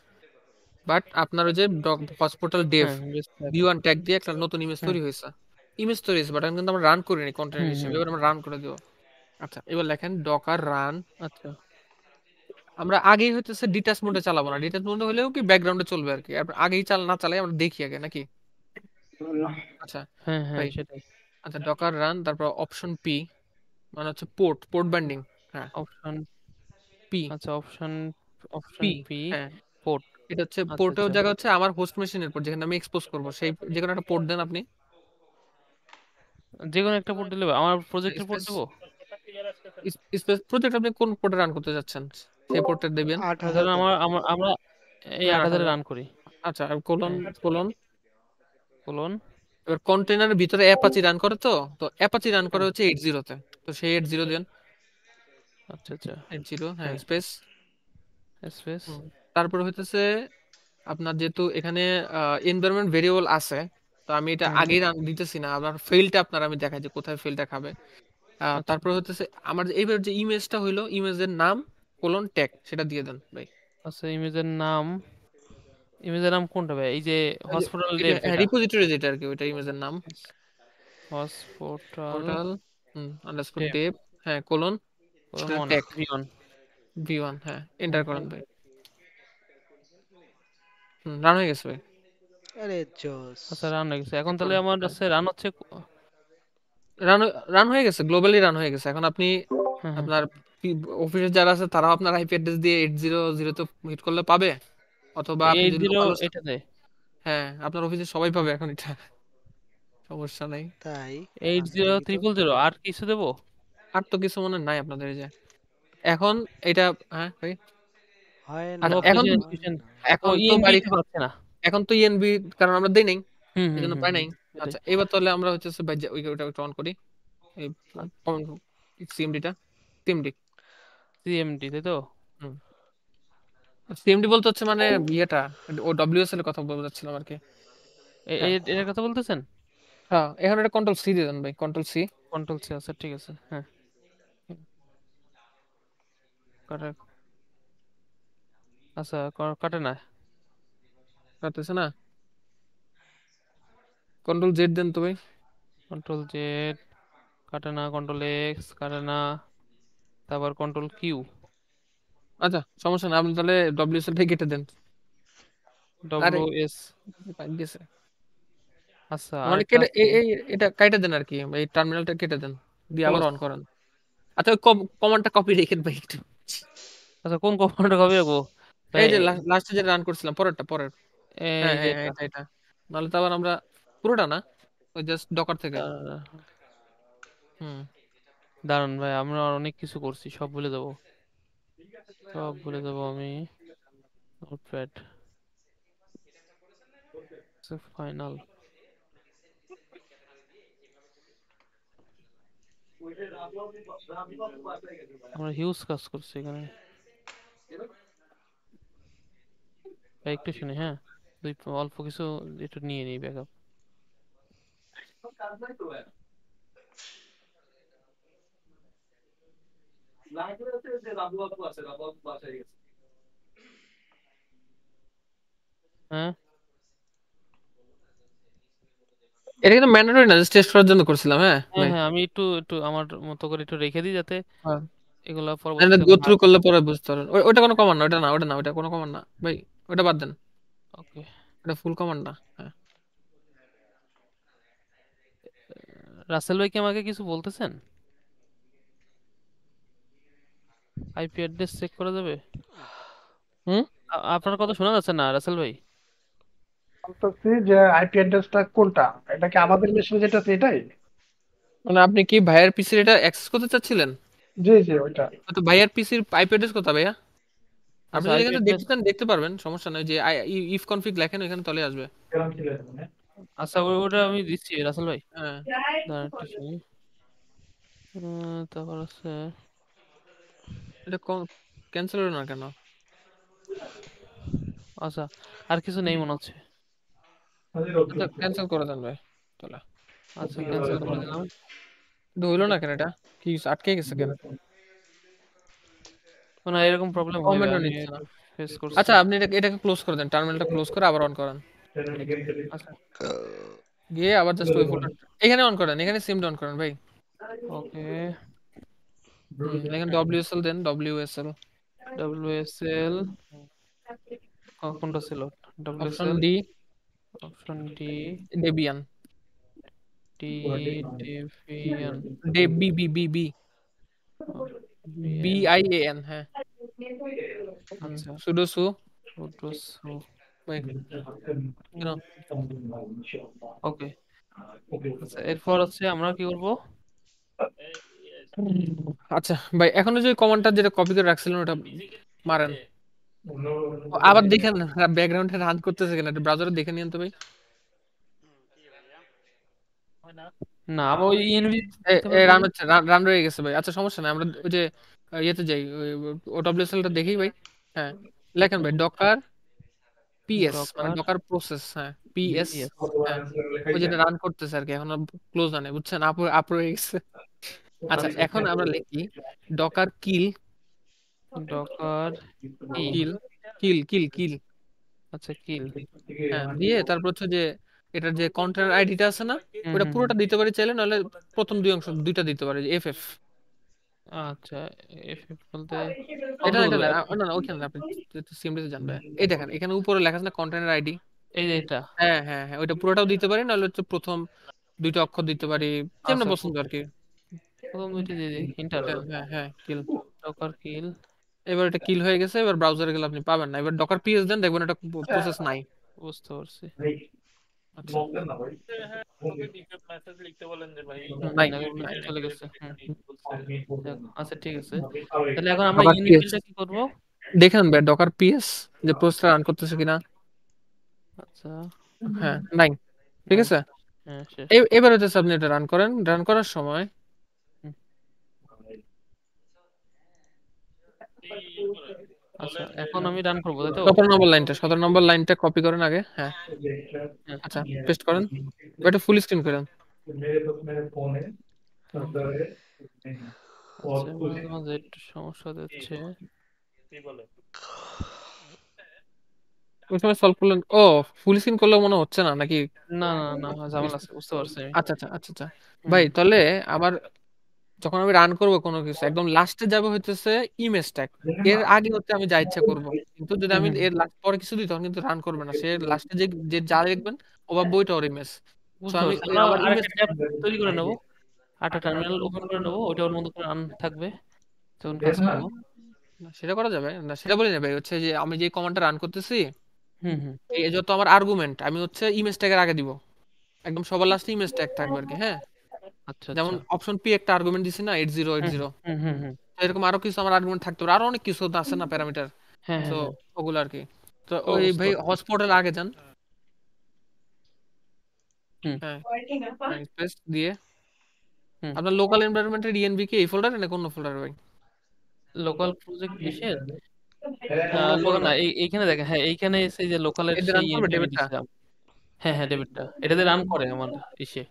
বাট আপনার ওই যে হসপিটাল ডেভ হ্যাঁ বেশ থাক, ভি1 ট্যাগ দিয়ে একটা নতুন ইমেজ হ্যাঁ, তৈরি হয়েছে। ইমেজ তৈরি হয়েছে, বাট আমি কিন্তু আমরা রান করিনি কন্টেনার হুম হিসেবে, হুম, এবার আমরা রান করে দিব। আচ্ছা, এবার লেখেন ডকার রান। আচ্ছা আমরা আগেই হইতেছে ডিটাচ মোডে চালাবো না, ডিটাচ মোডে হলেও কি ব্যাকগ্রাউন্ডে চলবে আর কি। আগেই না চালাই আমরা দেখি আগে নাকি। আচ্ছা হ্যাঁ হ্যাঁ ভাই, সেটাই। আচ্ছা ডকার রান, তারপর অপশন পি, মানে হচ্ছে পোর্ট পোর্ট বাইন্ডিং। হ্যাঁ, অপশন পি আচ্ছা অপশন পি অপশন পি হ্যাঁ, পোর্ট। এটা হচ্ছে আচ্ছা পোর্টের আচ্ছা জায়গা হচ্ছে আমার হোস্ট মেশিনের পোর্ট, যেখানে আমি এক্সপোজ করবো, সেই যে কোনো একটা পোর্ট দেন আপনি। যে কোনো একটা পোর্ট দিলে হবে? আমার প্রজেক্টের পোর্ট স্পেস দেবো? স্পেস প্রজেক্ট আপনি কোন পোর্টে রান করতে যাচ্ছেন, সেই পোর্টে দেবেন। আট ধরেন হাজার আমরা এই হ্যাঁ 8000 এ 8000। রান করি। আচ্ছা কোলন হ্যাঁ কোলন, বলুন। এবার কন্টেনারের ভিতরে অ্যাপাচি রান করে, তো তো অ্যাপাচি রান করে হ্যাঁ হচ্ছে 80 তে, তো সেই 80 দেন। আচ্ছা আচ্ছা 80 হ্যাঁ হ্যাঁ স্পেস। স্পেস। তারপর হইতেছে আপনার যেহেতু এখানে এনভায়রনমেন্ট ভেরিয়েবল আছে, তো আমি এটা হুম আগেই রান দিতেছি না, আপনার ফেলটা আপনার আমি দেখাই যে কোথায় ফেলটা খাবে। আচ্ছা তারপর হইতেছে আমার এইবার যে ইমেজটা হইলো, ইমেজের নাম কোলন ট্যাগ, সেটা দিয়ে দেন ভাই। আচ্ছা ইমেজের নাম কোনটা ভাই? এই যে হসপিটাল এটা ডেভ এটা? রিপোজিটরি যেটা আর কি, ওইটা ইমেজের নাম। Hospital portal underscore Dave Dave, হ্যাঁ কোলন মন ট্যাগ বিয়ন। ভি1, হ্যাঁ এন্টার করেন ভাই। রান হয়ে গেছে ভাই। আরে জোস। আচ্ছা রান হয়ে গেছে এখন, চেক তাহলে করেন, আমার হ্যাঁ আছে রান হচ্ছে রান রান হয়ে গেছে, গ্লোবালি রান হয়ে গেছে। এখন আপনি হ্যাঁ হ্যাঁ আপনার অফিসে যারা আছে তারাও আপনার আইপি অ্যাড্রেস দিয়ে 800 তে হিট করলে পাবে, অথবা আপনি এইট যদি জিরো লোকাল, এটাতে হ্যাঁ আপনার অফিসে সবাই পাবে এখন এটা, সমস্যা নাই। তাই? এইট জিরো দেখি তো। ট্রিপল জিরো আর কিছু দেবো? আর তো কিছু মনে নাই আপনাদের এই যে এখন এটা, হ্যাঁ ভাই। হয় নো আচ্ছা না, এখন তো, হয় না। ও এখন তো ইএনবি বাড়ি, তে পাচ্ছে না। এখন তো ইএনবি কারণ আমরা দেই নাই, এই জন্য পাই নাই। সেটাই। আচ্ছা এবার তাহলে আমরা হচ্ছে ভাই ওইটা অন করি, এই সিএমডিটা, সিএমডি। সিএমডি তাই তো? সিএমডি বলতে হচ্ছে মানে ইয়েটা, ও ডব্লিউএসএল এর কথা বলতে চাচ্ছিলাম আর কি। হ্যাঁ এটার কথা বলতেছেন? হ্যাঁ, এখন এটা কন্ট্রোল সি দিয়ে দেন ভাই, কন্ট্রোল সি। কন্ট্রোল সি আচ্ছা ঠিক আছে হ্যাঁ। কাটে আচ্ছা কাটে না। কাটতেছে না, কন্ট্রোল জেড দেন তো ভাই। কন্ট্রোল জেড কাটে না, কন্ট্রোল এক্স কাটে না, তারপর কন্ট্রোল কিউ। আচ্ছা সমস্যা না, আপনি তাহলে ডব্লিউএসএল টাই কেটে দেন। আরে ডব্লিউ এস। পাই গেছে, আচ্ছা মানে আরেকটা কেটে আছে। এটা কেটে দেন আর কি, এই টার্মিনালটা কেটে দেন, দিয়ে আবার ক্লোজ। অন করেন। আচ্ছা ওই কমান্ডটা কপি রেখেন ভাই একটু। আচ্ছা কোন কমান্ডটা কবে রাখবো ভাই? এই যে লাস্টে যে রান করছিলাম, পরেরটা পরের, এই হ্যাঁ যে হ্যাঁ হ্যাঁ, এটা। এটা নাহলে তো আবার আমরা পুরোটা না, ওই জাস্ট ডকার থেকে। হুম দাঁড়ান ভাই, আমরা অনেক কিছু করছি, সব ভুলে যাবো, সব ভুলে যাবো আমি। Notepad final. আমরা হিউজ কাজ করছি এখানে ভাই, একটু শুনি হ্যাঁ। অল্প কিছু একটু নিয়ে নিই ব্যাকআপ। হ্যাঁ এটা কিন্তু ম্যান্ডেটরি না, জাস্ট টেস্ট করার জন্য করছিলাম, হ্যাঁ হ্যাঁ ভাই। হ্যাঁ আমি একটু একটু আমার মতো করে একটু রেখে দিই, যাতে হ্যাঁ, এগুলা এটা পরবর্তীতে গো না। থ্রু করলে পরে বুঝতে পারবেন। ওইটা কোনো কমান্ড না, ওটা না, ওটা না, ওটা কোনো কমান্ড না ভাই, ওটা বাদ দেন, ওকে। এটা ফুল কমান্ড না। হ্যাঁ রাসেল ভাই কি আমাকে কিছু বলতেছেন? আইপি অ্যাড্রেস চেক করা যাবে? হুম, আপনার কথা শোনা যাচ্ছে না রাসেল ভাই। বলতেছি যে আইপি অ্যাড্রেসটা কোনটা, এটা কি আমাদের মেশিন যেটা আছে এটাই? মানে আপনি কি ভাইয়ার পিসির এটা অ্যাক্সেস করতে চাচ্ছিলেন? জি জি ওইটা। তো ভাইয়ার পিসির আইপি অ্যাড্রেস কোথায় ভাইয়া? আপনি আচ্ছা যদি আইপি এখানে অ্যাড্রেস। দেখতে চান দেখতে পারবেন, সমস্যা নয়, যে ইফ কনফিগ লেখেন ওখানে চলে আসবে। আচ্ছা ওটা আমি দিচ্ছি রাসেল ভাই। হ্যাঁ, দাঁড়ান একটু শুনি। তারপর আছে এটা ক্যান্সেল হলো না কেন? আচ্ছা আর কিছু নেই মনে হচ্ছে। আচ্ছা ক্যান্সেল করে দেন ভাই তাহলে। আচ্ছা ক্যান্সেল করে দিলাম। কিন্তু হইলো না কেন এটা, কি আটকে গেছে কেন? না এরকম প্রবলেম হয় ভাই, কমেন্টও আমি নিচ্ছে না। একটু ফেস করছি। আচ্ছা আপনি এটাকে ক্লোজ করে দেন, টার্মিনালটা ক্লোজ করে আবার অন করেন, আচ্ছা গিয়ে আবার জাস্ট ওই ফোল্ডার এখানে অন করেন, এখানে সিম অন করেন ভাই। ওকে। এখানে ডব্লিউএসএল দেন, ডব্লিউএসএল ডব্লিউ এস এল কোনটা ছিল? W S option L D, option D Debian. D Debian. B B B B B N. BIAN, হ্যাঁ। আচ্ছা সুডোসু সুডোসু। ভাই, কেন? ওকে। আচ্ছা এরপর হচ্ছে আমরা কি করব? আচ্ছা ভাই, এখনো যে কমান্ডটা যেটা কপি করে রাখছিলেন ওটা মারেন। ও, আবার দেখেন ব্যাকগ্রাউন্ডে রান করতেছে কিনা, ব্রাউজারে দেখে নিন তো ভাই। না আবার ওই ইএনভি এ দিতে এ পারবো রান না? হচ্ছে, রান রয়ে গেছে ভাই। আচ্ছা সমস্যা নাই, আমরা ওই যে ইয়েতে যাই, ওডব্লিউএসএলটা দেখি ভাই। হ্যাঁ, লেখেন ভাই ডকার পিএস, মানে ডকার ডকার প্রসেস, হ্যাঁ পিএস। পিএস। হ্যাঁ, ওই যেটা রান করতেছে আর কি, এখন ক্লোজ আনে, বুঝছেন, আপ আপ রয়ে গেছে। আচ্ছা আচ্ছা এখন আমরা লিখি ডকার কিল, ডকার কি? কিল কিল কিল কিল। আচ্ছা কিল। হ্যাঁ, দিয়ে তারপর হচ্ছে যে এটার যে কন্টেনার আইডিটা আছে না, হুম ওটা হুম হুম। পুরোটা দিতে পারি চাইলে, নাহলে প্রথম দুই অংশ দুইটা দিতে পারি, এফ। আচ্ছা এফ বলতে এটা কতগুলো? এটা না না না, ওইখানে না, আপনি সিমডিতে জানবে। এই দেখেন এখানে উপরে লেখা আছে না কন্টেনার আইডি। এই যে এটা। হ্যাঁ হ্যাঁ হ্যাঁ, ওইটা পুরোটাও দিতে পারি, নাহলে হচ্ছে প্রথম দুইটা অক্ষর দিতে পারি, যেমন আচ্ছা পছন্দ আর কি। প্রথম দুইটা দিয়ে দিই ইন্টার। হ্যাঁ হ্যাঁ হ্যাঁ, কিল। ডকার কিল। এবার এটা কিল হয়ে গেছে, এবার ব্রাউজারে গেলে আপনি পাবেন না। এবার ডকার পিএস দেন, দেখবেন এটা প্রসেস নাই। বুঝতে পারছি। আচ্ছা, হ্যাঁ, আমাকে ডিফল্ট মেসেজ লিখতে বলেন যে ভাই নাই দেখো নাই নাই। চলে গেছে। বলছে। দেখো আচ্ছা ঠিক আছে। তাহলে এখন আমরা ডকার ইউনি পিএস ফিল্ডটা কি করব? দেখে নেন ভাই, ডকার পিএস যে প্রসেসটা রান করতেছে কিনা। আচ্ছা হ্যাঁ, নাই। ঠিক নাই। আছে, হ্যাঁ শেষ। এবার হচ্ছে আপনি এটা রান করেন, রান করার সময় হুম, এই করে আচ্ছা বলেন যে এখন আমি রান করবো তাই তো? 17 নম্বর লাইনটা কপি করেন আগে, হ্যাঁ। হ্যাঁ আচ্ছা, পেস্ট করেন, এটা ফুল স্ক্রিন করেন। হুম, আচ্ছা মাঝে মাঝে একটু সমস্যা হচ্ছে। কি বলে ওই সময় সলভ করলেন, ও ফুল স্ক্রিন করলেও মনে হচ্ছে না নাকি? না না না ঝামেলা আছে বুঝতে পারছি আমি। আচ্ছা আচ্ছা আচ্ছা আচ্ছা হুম ভাই, তাহলে আবার যখন আমি রান করব কোনো কিছু, একদম লাস্টে যাবে হইতেছে ইমেজ ট্যাগ। এর আগে হচ্ছে আমি যা ইচ্ছা করব, কিন্তু যদি হুম আমি হুম, এর লাস্ট পরে কিছু দিই তখন কিন্তু রান করবে না, সে লাস্টে যে যে যা দেখবেন ওবার বইটা ওর ইমেজ। সো বুঝতে আমি পারছি। আমরা আমার ইমেজ, আরেকটা ট্যাব তৈরি করে নেবো, একটা টার্মিনাল ওপেন করে নেবো, ওইটা ওর মধ্যে করে রান থাকবে তখন কাজ করবো। সেটা করা যাবে না, সেটা বলি না ভাই, হচ্ছে যে আমি যে কমান্ডটা রান করতেছি, হুম হুম। এই যত আমার আর্গুমেন্ট আমি হচ্ছে ইমেজ ট্যাগের আগে দিব, একদম সবার লাস্টে ইমেজ ট্যাগ থাকবে আর কি, হ্যাঁ। আচ্ছা যেমন আচ্ছা। অপশন পি একটা আর্গুমেন্ট দিছি না, 8080, হুম হুম হুম হুম। এরকম আরো কিছু আমার আর্গুমেন্ট থাকতে পারে, আরো অনেক কিছু তো আছে না প্যারামিটার। হ্যাঁ তো হ্যাঁ হ্যাঁ। ওগুলো আর কি। তো ও ওই বুঝতে ভাই পারছি। হটস্পটের আগে যান। হুম হ্যাঁ, স্পেস দিয়ে হুম। আপনার লোকাল এনভায়রনমেন্টের ইএনভি কি এই ফোল্ডারে না অন্য ফোল্ডারে ভাই? লোকাল প্রজেক্ট কিসের? লোকাল না এইখানে দেখেন, হ্যাঁ এইখানে এসে যে লোকালের এদের সেই রান করবে ইএনভি আমি ডেবিটটা? দিছিলাম। হ্যাঁ হ্যাঁ ডেবিটটা এটাতে রান করে আমার ইসে।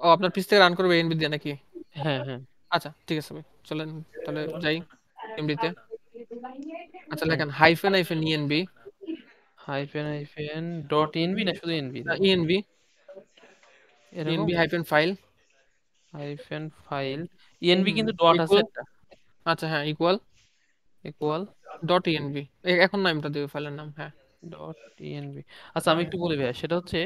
ও, আপনার পিস থেকে রান করবে এনভি দিয়ে নাকি? হ্যাঁ হ্যাঁ। আচ্ছা ঠিক আছে ভাই, চলেন তাহলে যাই এমডিতে। আচ্ছা হুম। লেখেন hyphen hyphen ENV, hyphen hyphen dot ENV না শুধু এনভি দেবো? ইএনভি, এরকম ENV hyphen file hyphen file. ENV কিন্তু ডট আছে ইকুয়াল, একটা। আচ্ছা হ্যাঁ ইকুয়াল ইকুয়াল ডট ইএনভি, এখন নামটা দেবে ফাইলের নাম, হ্যাঁ। Dot ENV. আচ্ছা আমি একটু বলি ভাইয়া, সেটা হচ্ছে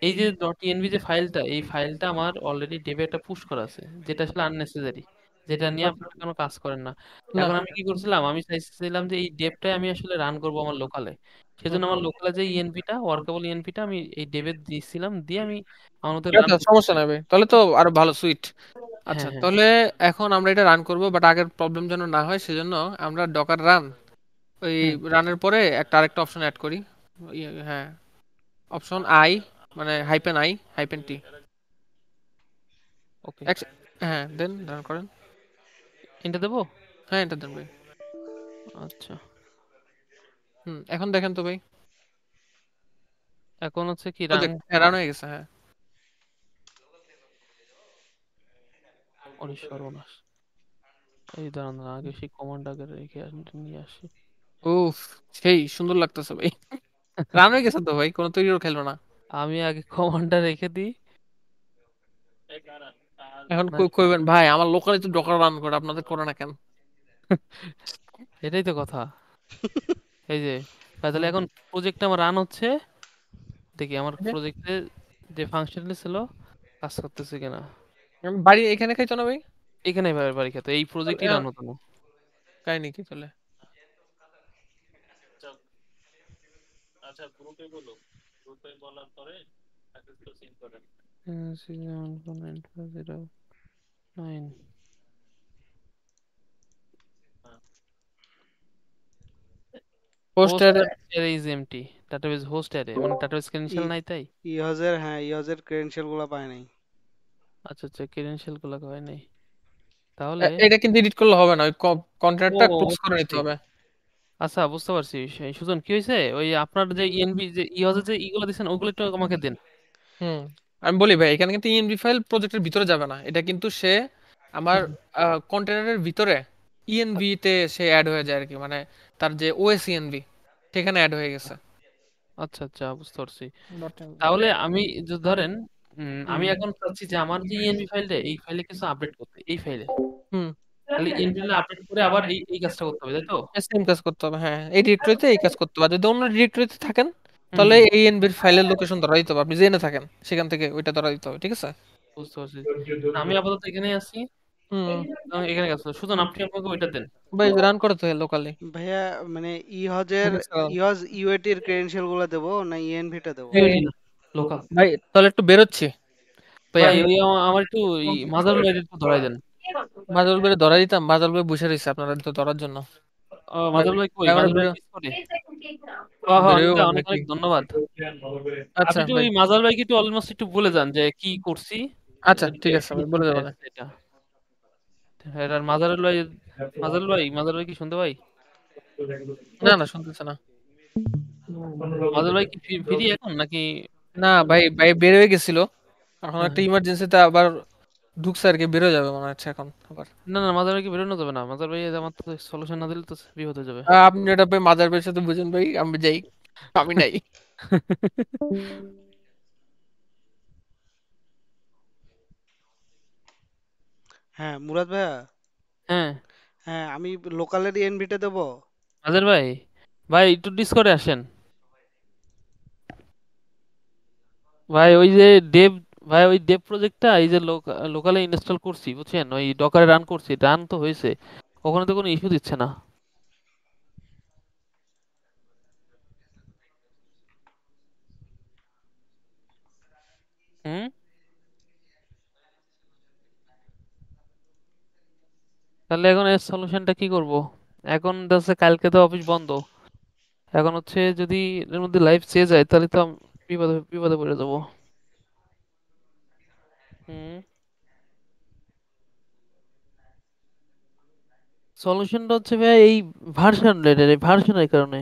এই যে ডট ইএনভি যে ফাইলটা, এই ফাইলটা আমার অলরেডি ডেবে একটা পুশ করা আছে, যেটা আসলে আননেসেসারি, যেটা নিয়ে আপনারা কোনো কাজ করেন না। না, এখন আমি কি করছিলাম, আমি চাইছিলাম যে এই ডেবটাই আমি আসলে রান করবো আমার লোকালে। সেজন্য আমার লোকালে যে ইএনভিটা, ওয়ার্কেবল ইএনভিটা আমি এই ডেবে দিয়েছিলাম, দিয়ে আমি আমার মতো রান আচ্ছা সমস্যা নাই ভাই, তাহলে তো করছি। আরো ভালো, সুইট। আচ্ছা হ্যাঁ হ্যাঁ। তাহলে এখন আমরা এটা রান করব, বাট আগের প্রবলেম যেন না হয় সেজন্য আমরা ডকার রান, ওই হুম। রানের পরে আরেকটা অপশন অ্যাড করি। হ্যাঁ, অপশন আই, মানে হাইপেন আই হাইপেন টি। ওকে হ্যাঁ দেন রান করেন। এটা দেবো। হ্যাঁ এটা দেন ভাই। আচ্ছা এখন দেখেন তো ভাই, এখন হচ্ছে কি রান? প্রজেক্ট হ্যাঁ রান হয়ে গেছে, হ্যাঁ। ওরে সর্বনাশ। এই দাঁড়ান দাঁড়ান, আগে সেই কমান্ড আগে রেখে নিয়ে আসি। উফ, সেই সুন্দর লাগতেছে ভাই। রান হয়ে গেছে তো ভাই, কোনো তৈরিও খেলবো না। আমি আগে কমান্ডটা রেখে দিই। এই কারণ আর এখন না কইবেন ভাই আমার লোকালি তো ডকার রান করে, আপনাদের করে না কেন? এটাই তো কথা। এই যে তাহলে হুম, এখন প্রজেক্ট আমার রান হচ্ছে, দেখি আমার প্রজেক্টে যে ফাংশনটা ছিল কাজ করতেছে কিনা। বাড়ি এখানে খাইছো না ভাই? এখানে বাড়ি খেতে এই প্রজেক্টই রান হতো না। কাহিনী কি চলে? আচ্ছা আচ্ছা গ্রুপে বলো, গ্রুপে বলার পরে প্যাকেজ তো সিন করেন। 6149409 হ্যাঁ post host array is empty, database host array মানে ডাটাবেস ই ক্রেডেনশিয়াল নাই তাই। ইহজের, হ্যাঁ, ইহজের ক্রেডেনশিয়াল গুলা পায় নাই। আচ্ছা আচ্ছা, ক্রেডেনশিয়াল গুলো হয় নাই তাহলে। এটা কিন্তু এডিট করলে হবে না, ওই ও কন্ট্রাক্টটা ক্লোজ করে নিতে বুঝছি। হবে। আচ্ছা বুঝতে পারছি। সুজন কি হয়েছে, ওই আপনার যে ইএনবি যে ইহজে যে ইগুলো দিচ্ছেন ওগুলো একটু আমাকে দেন। হুম, আমি বলি ভাই, এখানে কিন্তু ইএনভি ফাইল প্রজেক্টের ভিতরে যাবে না, এটা কিন্তু সে আমার হুম, কন্টেনারের ভিতরে ইএনভি তে সে অ্যাড হয়ে যায় আর কি, মানে তার যে ওএস ইএনভি সেখানে অ্যাড হয়ে গেছে। আচ্ছা আচ্ছা বুঝতে পারছি। ডট তাহলে আমি যদি ধরেন হুম আমি এখন চাচ্ছি যে আমার যে ইএনভি ফাইলটা এই ফাইলে কিছু আপডেট করতে এই ফাইলে, হুম, তাহলে ইএনভি ফাইলে আপডেট করে আবার এই কাজটা করতে হবে তাই তো। সেম কাজ করতে হবে, হ্যাঁ এই ডিরেক্টরিতে এই কাজ করতে হবে। আর যদি অন্য ডিরেক্টরিতে থাকেন হুম তাহলে হুম, এই এনভির ফাইলের লোকেশন ধরা দিতে হবে, আপনি জেনে থাকেন সেখান থেকে ওইটা ধরা দিতে হবে, ঠিক আছে? বুঝতে পারছি। আমি আপাতত এখানেই আছি হুম, এবং এখানে কাজ করছি। সুজন আপনি আমাকে ওইটা দেন। ভাই রান করতে হয় লোকালি। ভাইয়া, মানে ইহজের ইহজ ইউএটির ক্রেডেনশিয়াল গুলা দেবো না ইএনভিটা দেবো? লোকাল। ভাই তাহলে একটু বেরোচ্ছি ভাইয়া। ভাই ওই আমার একটু মাদার লোড একটু ধরাই দেন। মাজল ভাই ধরা দিতাম, মাজল ভাই বসে রয়েছে আপনারা তো ধরার জন্য। ভাই মাদার ভাই কই, ভাই, আমরা মাদার ভাই বেরো, ডিসকর্ডে। হ্যাঁ হ্যাঁ বেরোবো অনেক আমরা অনেক কি? অনেক ধন্যবাদ। আপনি আচ্ছা একটু ভাই, ওই মাজার ভাইকে একটু অলমোস্ট একটু বলে যান যে কি করছি। আচ্ছা ঠিক আছে ভাই, বলে দেবো না। এটা হ্যাঁ, আর মাজার ভাই কি শুনতে পাই? না না, শুনতেছে না। মাজার ভাই কি ফ্রি এখন নাকি? না ভাই, ভাই বের হয়ে গেছিল, এখন হ্যাঁ একটা হ্যাঁ। ইমার্জেন্সিতে আবার ঢুকছে আর কি, বেরো যাবে মনে হচ্ছে এখন আবার। না না, মাজার ভাই কি বেরোনো যাবে না, মাজার ভাই আমার তো সলিউশন না দিলে তো বিপদ হয়ে যাবে। আপনি এটা ভাই মাদার ভাইয়ের সাথে বুঝেন ভাই, আমি যাই, আমি নাই। হ্যাঁ মুরাদ ভাইয়া, হ্যাঁ হ্যাঁ আমি লোকালের ইএনভিটা দেবো। মাজার ভাই, ভাই একটু ডিসকর্ডে আসেন। ভাই ওই যে ডেভ, ভাই ওই ডেভ প্রজেক্টটা এই যে লোকালে ইনস্টল করছি বুঝছেন, ওই ডকারে রান করছি, রান তো হয়েছে, ওখানে তো কোনো ইস্যু দিচ্ছে না। হুম, তাহলে এখন এর সলিউশনটা কি করব? এখন হচ্ছে কালকে তো অফিস বন্ধ, এখন হচ্ছে যদি এর মধ্যে লাইভ চেয়ে যায় তাহলে তো বিপদে বিপদে পড়ে যাবো। হুম, সলিউশনটা হচ্ছে ভাই এই ভার্সন রিলেটেড, এই ভার্সনের কারণে।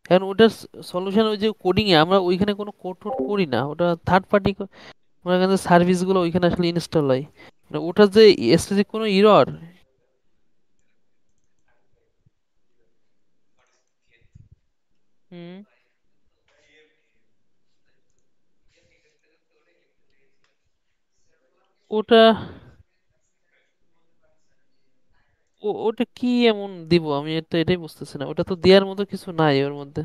এখন ওটার সলিউশন ওই যে কোডিং এ আমরা ওইখানে কোনো কোড টোড করি না, ওটা থার্ড পার্টি, মনে করেন সার্ভিস গুলো ওইখানে আসলে ইনস্টল হয়, মানে ওটার যে স্পেসিফিক কোনো ইরর। হুম, ওটা ওটা কি এমন দিব আমি, এটাই বুঝতেছি না, ওটা তো দেওয়ার মতো কিছু নাই ওর মধ্যে।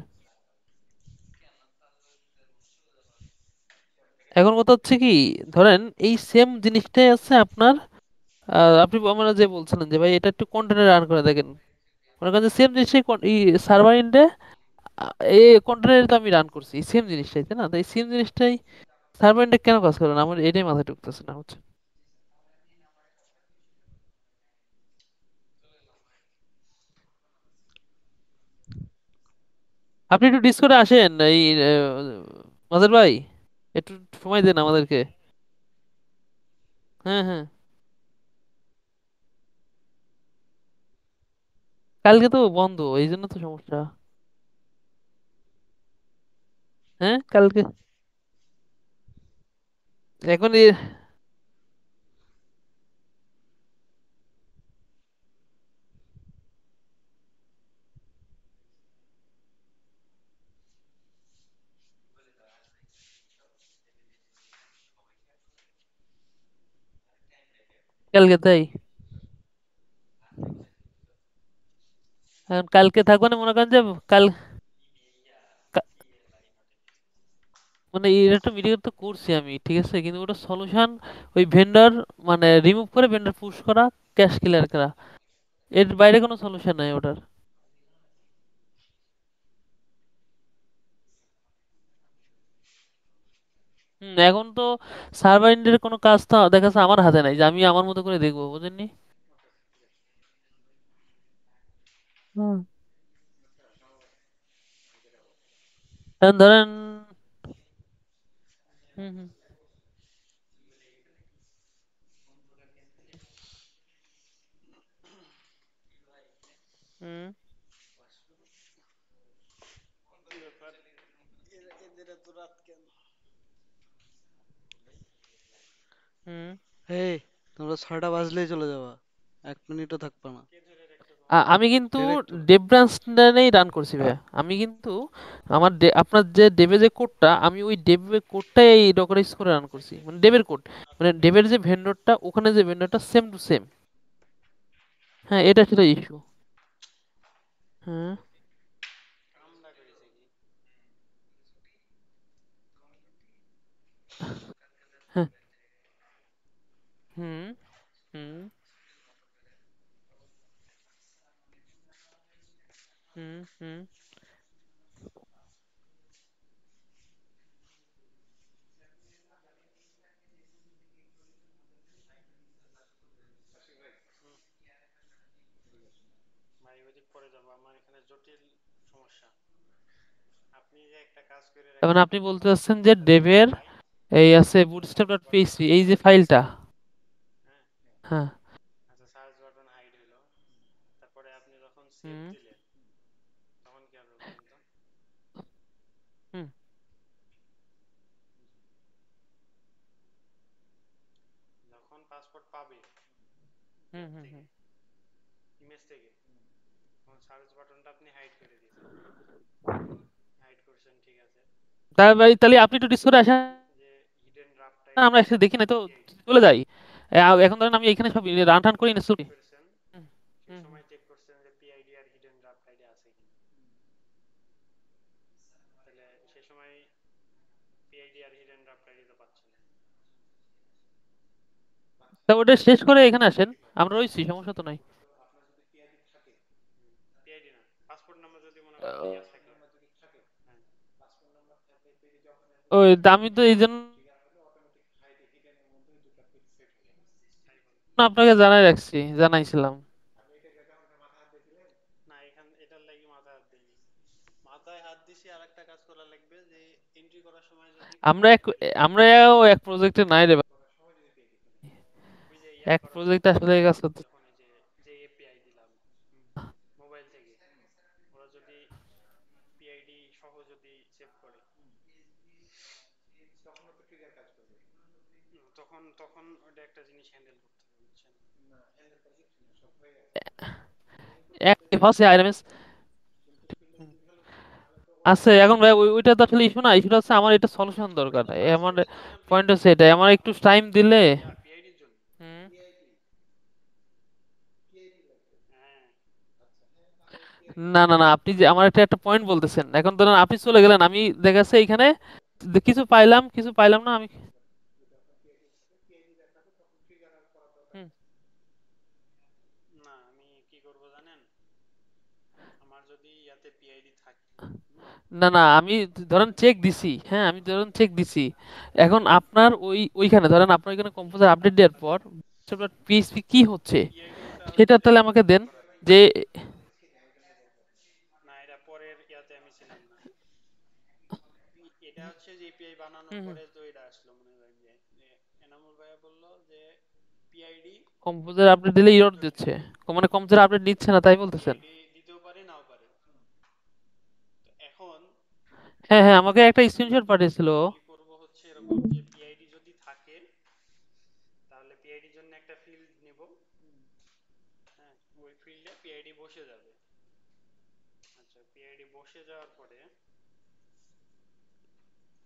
এখন কথা হচ্ছে কি, ধরেন এই সেম জিনিসটাই আছে আপনার, আপনি আমরা যে বলছিলেন যে ভাই এটা একটু কন্টেনার রান করে দেখেন, মনে করেন সেম জিনিসটাই এই সার্ভার ইন্ডে এই কন্টেনারে তো আমি রান করছি সেম জিনিসটাই, তাই না? তাই সেম জিনিসটাই সার্ভার ইন্ডে কেন কাজ করে না, আমার এটাই মাথায় ঢুকতেছে না হচ্ছে। আপনি একটু ডিসকর্ডে আসেন এই মাজার ভাই, একটু সময় দেন আমাদেরকে। হ্যাঁ হ্যাঁ, কালকে তো বন্ধ এই জন্য তো সমস্যা। হ্যাঁ কালকে, এখন কালকে তাই, এখন কালকে থাকবো না মনে করেন যে কাল কা- মানে এর একটা ভিডিও তো করছি আমি, ঠিক আছে, কিন্তু ওটা সলিউশন ওই ভেন্ডর মানে রিমুভ করে ভেন্ডর পুশ করা, ক্যাশ ক্লিয়ার করা, এর বাইরে কোনো সলিউশন নাই ওটার। এখন তো সার্ভার এন্ডের কোনো কাজ তো দেখা যাচ্ছে আমার হাতে নাই যে আমি আমার মতো করে দেখবো, বুঝেননি? হুম। এখন ধরেন, হুম হুম হুম কি ব্যাপার? এদের এত রাত কেন? হুম। এই, তোমরা 6টা বাজলেই চলে যাবা, 1 মিনিটও থাকবা না। কে ধরে রাখতে আমি কিন্তু ডিরেক্টর। ডেভ ব্রান্সনেই রান করছি ভাইয়া, আমি কিন্তু আমার আপনার যে ডেভে যে কোডটা, আমি ওই ডেভের কোডটাই এই ডকারাইজ করে রান করছি, মানে ডেভের কোড, মানে ডেভের যে ভেন্ডরটা, ওখানে যে ভেন্ডরটা সেম টু সেম। হ্যাঁ, এটা ছিল ইস্যু। হ্যাঁ কামড়া করেছে কি? হ্যাঁ। হুম হুম হুম হুম ভাই ওইদিক পরে যাবো, আমার এখানে জটিল সমস্যা। আপনি যে একটা কাজ করে এখন রাখছেন আপনি যে বলতে চাচ্ছেন যে সার্চ ডেভের বাটনটায়, এই আছে বুটস্ট্র্যাপ ডট পিএইচপি, এই যে ফাইলটা। হ্যাঁ, হ্যাঁ। আচ্ছা সার্চ বাটন হাইড হইলো, তারপরে আপনি যখন সেভ হুম দিলেন তখন কি হবে বলেন তো? হুম যখন পাসপোর্ট পাবে হুম ইয়ার হুম থেকে, হুম। ইমেজ থেকে, তখন সার্চ বাটনটা আপনি হাইড করে দিয়েছেন, হাইড করছেন, ঠিক আছে। তাহলে ভাই, তাহলে আপনি একটু ডিসকর্ডে আসেন যে হিডেন ড্রাফট না, আইডি আমরা একসাথে দেখি না তো, পিআইডি চলে যাই। এখন ধরেন আমি এখানে সব রান টান করি না চেক ছুটি। করেছেন, হুম সেই হুম হুম। সময় চেক করছেন যে পিআইডি আর হিডেন ড্রাফট আইডি আছে কিনা, তাহলে সে সময় পিআইডি আর হিডেন ড্রাফট আইডি তো পাচ্ছেন না। তা ওটা শেষ করে এখানে আসেন, আমরা রয়েছি, সমস্যা তো নাই। পিআইডি না, পাসপোর্ট নাম্বার যদি মনে করেন যে ইয়া থাকে, হ্যাঁ, ওই আমি তো এই জন্য আপনাকে জানাই রাখছি, জানাইছিলাম। না এখান এটার লাগি মাথায় হাত দিইনি। মাথায় হাত দিছি আর একটা কাজ করা লাগবে, যে এন্ট্রি করার সময় যদি আমরা এক আমরাও এক প্রজেক্টে নাই রে ভাই। ওই যে ইয়া এক করার প্রজেক্টে সময়, আসলে কাজ করতে। যখন এই যে যে এপিআই দিলাম মোবাইল থেকে, ওরা যদি পিআইডি সহ যদি সেভ করে, তখন তখন ওটা একটা জিনিস হ্যান্ডেল করতে হবে, বুঝছেন? এক হচ্ছে আইএমএস আছে এখন ভাই, ওইটা তো আসলে ইস্যু না, ইস্যুটা হচ্ছে আমার এটা সলিউশন দরকার। আমার সেটার জন্য আপনি পয়েন্ট হচ্ছে এটা, আমার একটু টাইম দিলে। পিআইডির জন্য, হুম। হ্যাঁ, না না না, আপনি যে আমার একটা একটা পয়েন্ট বলতেছেন, এখন ধরেন আপনি চলে গেলেন, আমি দেখা যাচ্ছে এখানে কিছু পাইলাম, কিছু পাইলাম না আমি। হুম। না আমি কি করব জানেন, আমার যদি ইয়াতে পিআইডি থাকে, না না, আমি ধরেন চেক দিছি, হ্যাঁ আমি ধরেন চেক দিছি, এখন আপনার ওইখানে ধরেন আপনার ওইখানে কম্পোজার আপডেট দেওয়ার পর পিএইচপি কি হচ্ছে পিআইডিটা সেটা হচ্ছে তাহলে আমাকে দেন। চেক করার, যে না এটা পরের ইয়াতে আমি ছিলাম না। এটা হচ্ছে যে এপিআই বানানোর হুম হুম, পরে তো এটা আসলো, মনে করেন যে যে এনামুল ভাইয়া বলল যে পিআইডি কম্পোজার আপডেট দিলে ইরর দিচ্ছে, মানে কম্পোজার আপডেট নিচ্ছে না তাই বলতেছেন? পিআইডি দিতেও পারে নাও পারে। তো এখন হ্যাঁ হ্যাঁ, আমাকে একটা আমরা স্ক্রিনশট পাঠিয়েছিল। নর্মালি করব হচ্ছে এরকম, যে পিআইডি যদি থাকে তাহলে পিআইডির জন্য একটা ফিল্ড নিব, হ্যাঁ, ওই ফিল্ডে পিআইডি বসে যাবে। আচ্ছা পিআইডি বসে যাওয়ার পরে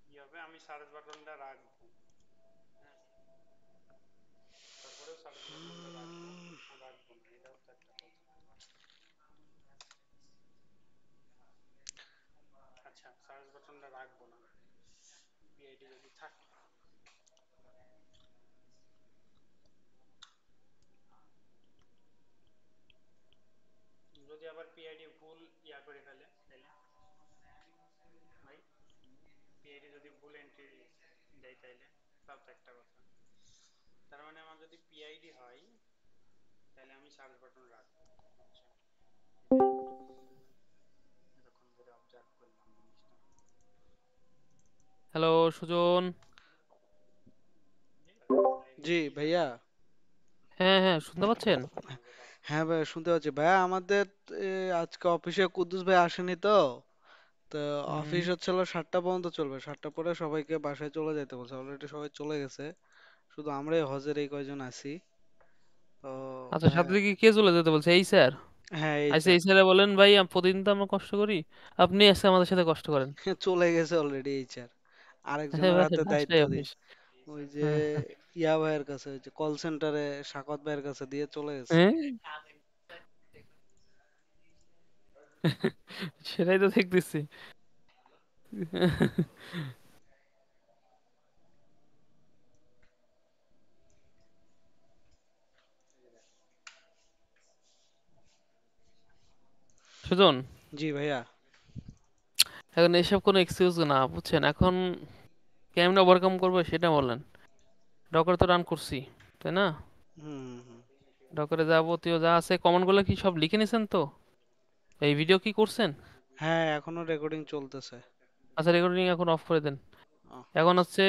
কি হবে, আমি সার্চ বাটনটা রাখবো, হ্যাঁ, তারপরেও সার্চ বাটনটা রাখবো, রাখবো না, এটাও তো একটা কথা। আচ্ছা সার্চ বাটনটা রাখবো না, পিআইডি যদি থাকে। যদি আবার পিআইডি ভুল করে ফেলে তাহলে ভাই, পিআইডি যদি ভুল এন্ট্রি দেয় তাইলে তাও তো একটা কথা। তার মানে আমার যদি পিআইডি হয় তাহলে আমি সার্চ বাটন রাখবো। আচ্ছা, এতক্ষণ ধরে অবজার্ভ করলাম জিনিসটা। হ্যালো সুজন। জি ভাইয়া। হ্যাঁ হ্যাঁ, শুনতে পাচ্ছেন? হ্যাঁ ভাই শুনতে পাচ্ছি ভাইয়া। আমাদের আজকে অফিসে কুদ্দুস ভাই আসেনি তো। তো হুম। অফিস হচ্ছে হলো 7টা পর্যন্ত চলবে, 7টা পরে সবাইকে বাসায় চলে যেতে বলছে। অলরেডি সবাই চলে গেছে, শুধু আমরাই হজের এই কয়জন আছি। তো আচ্ছা, সাথে ভাইয়া, থেকে কে চলে যেতে বলছে? এই স্যার? হ্যাঁ এই আচ্ছা, স্যার। এই স্যারে বলেন ভাই প্রতিদিন তো আমরা কষ্ট করি, আপনি আজকে আমাদের সাথে কষ্ট করেন। চলে গেছে অলরেডি এই স্যার। আচ্ছা, আরেকজনের বাস, হাতে দায়িত্ব বাসায় দিই। অফিস। ওই যে হ্যাঁ। ইয়া ভাইয়ের কাছে, ওই যে কল সেন্টারে সাকত ভাইয়ের কাছে দিয়ে চলে গেছে। হ্যাঁ, সেটাই তো দেখতেছি। সুজন, জি ভাইয়া। এখন এসব কোনো এক্সকিউজ না, বুঝছেন? এখন কেমনে ওভারকাম করবো সেটা বলেন। ডকার তো রান করছি, তাই না? হুম হুম হুম। ডকারে যাবতীয় যা আছে কমান্ডগুলো কি সব লিখে নিছেন তো? এই ভিডিও কি করছেন? হ্যাঁ এখনো রেকর্ডিং চলতেছে। আচ্ছা, রেকর্ডিং এখন অফ করে দেন। আহ, এখন হচ্ছে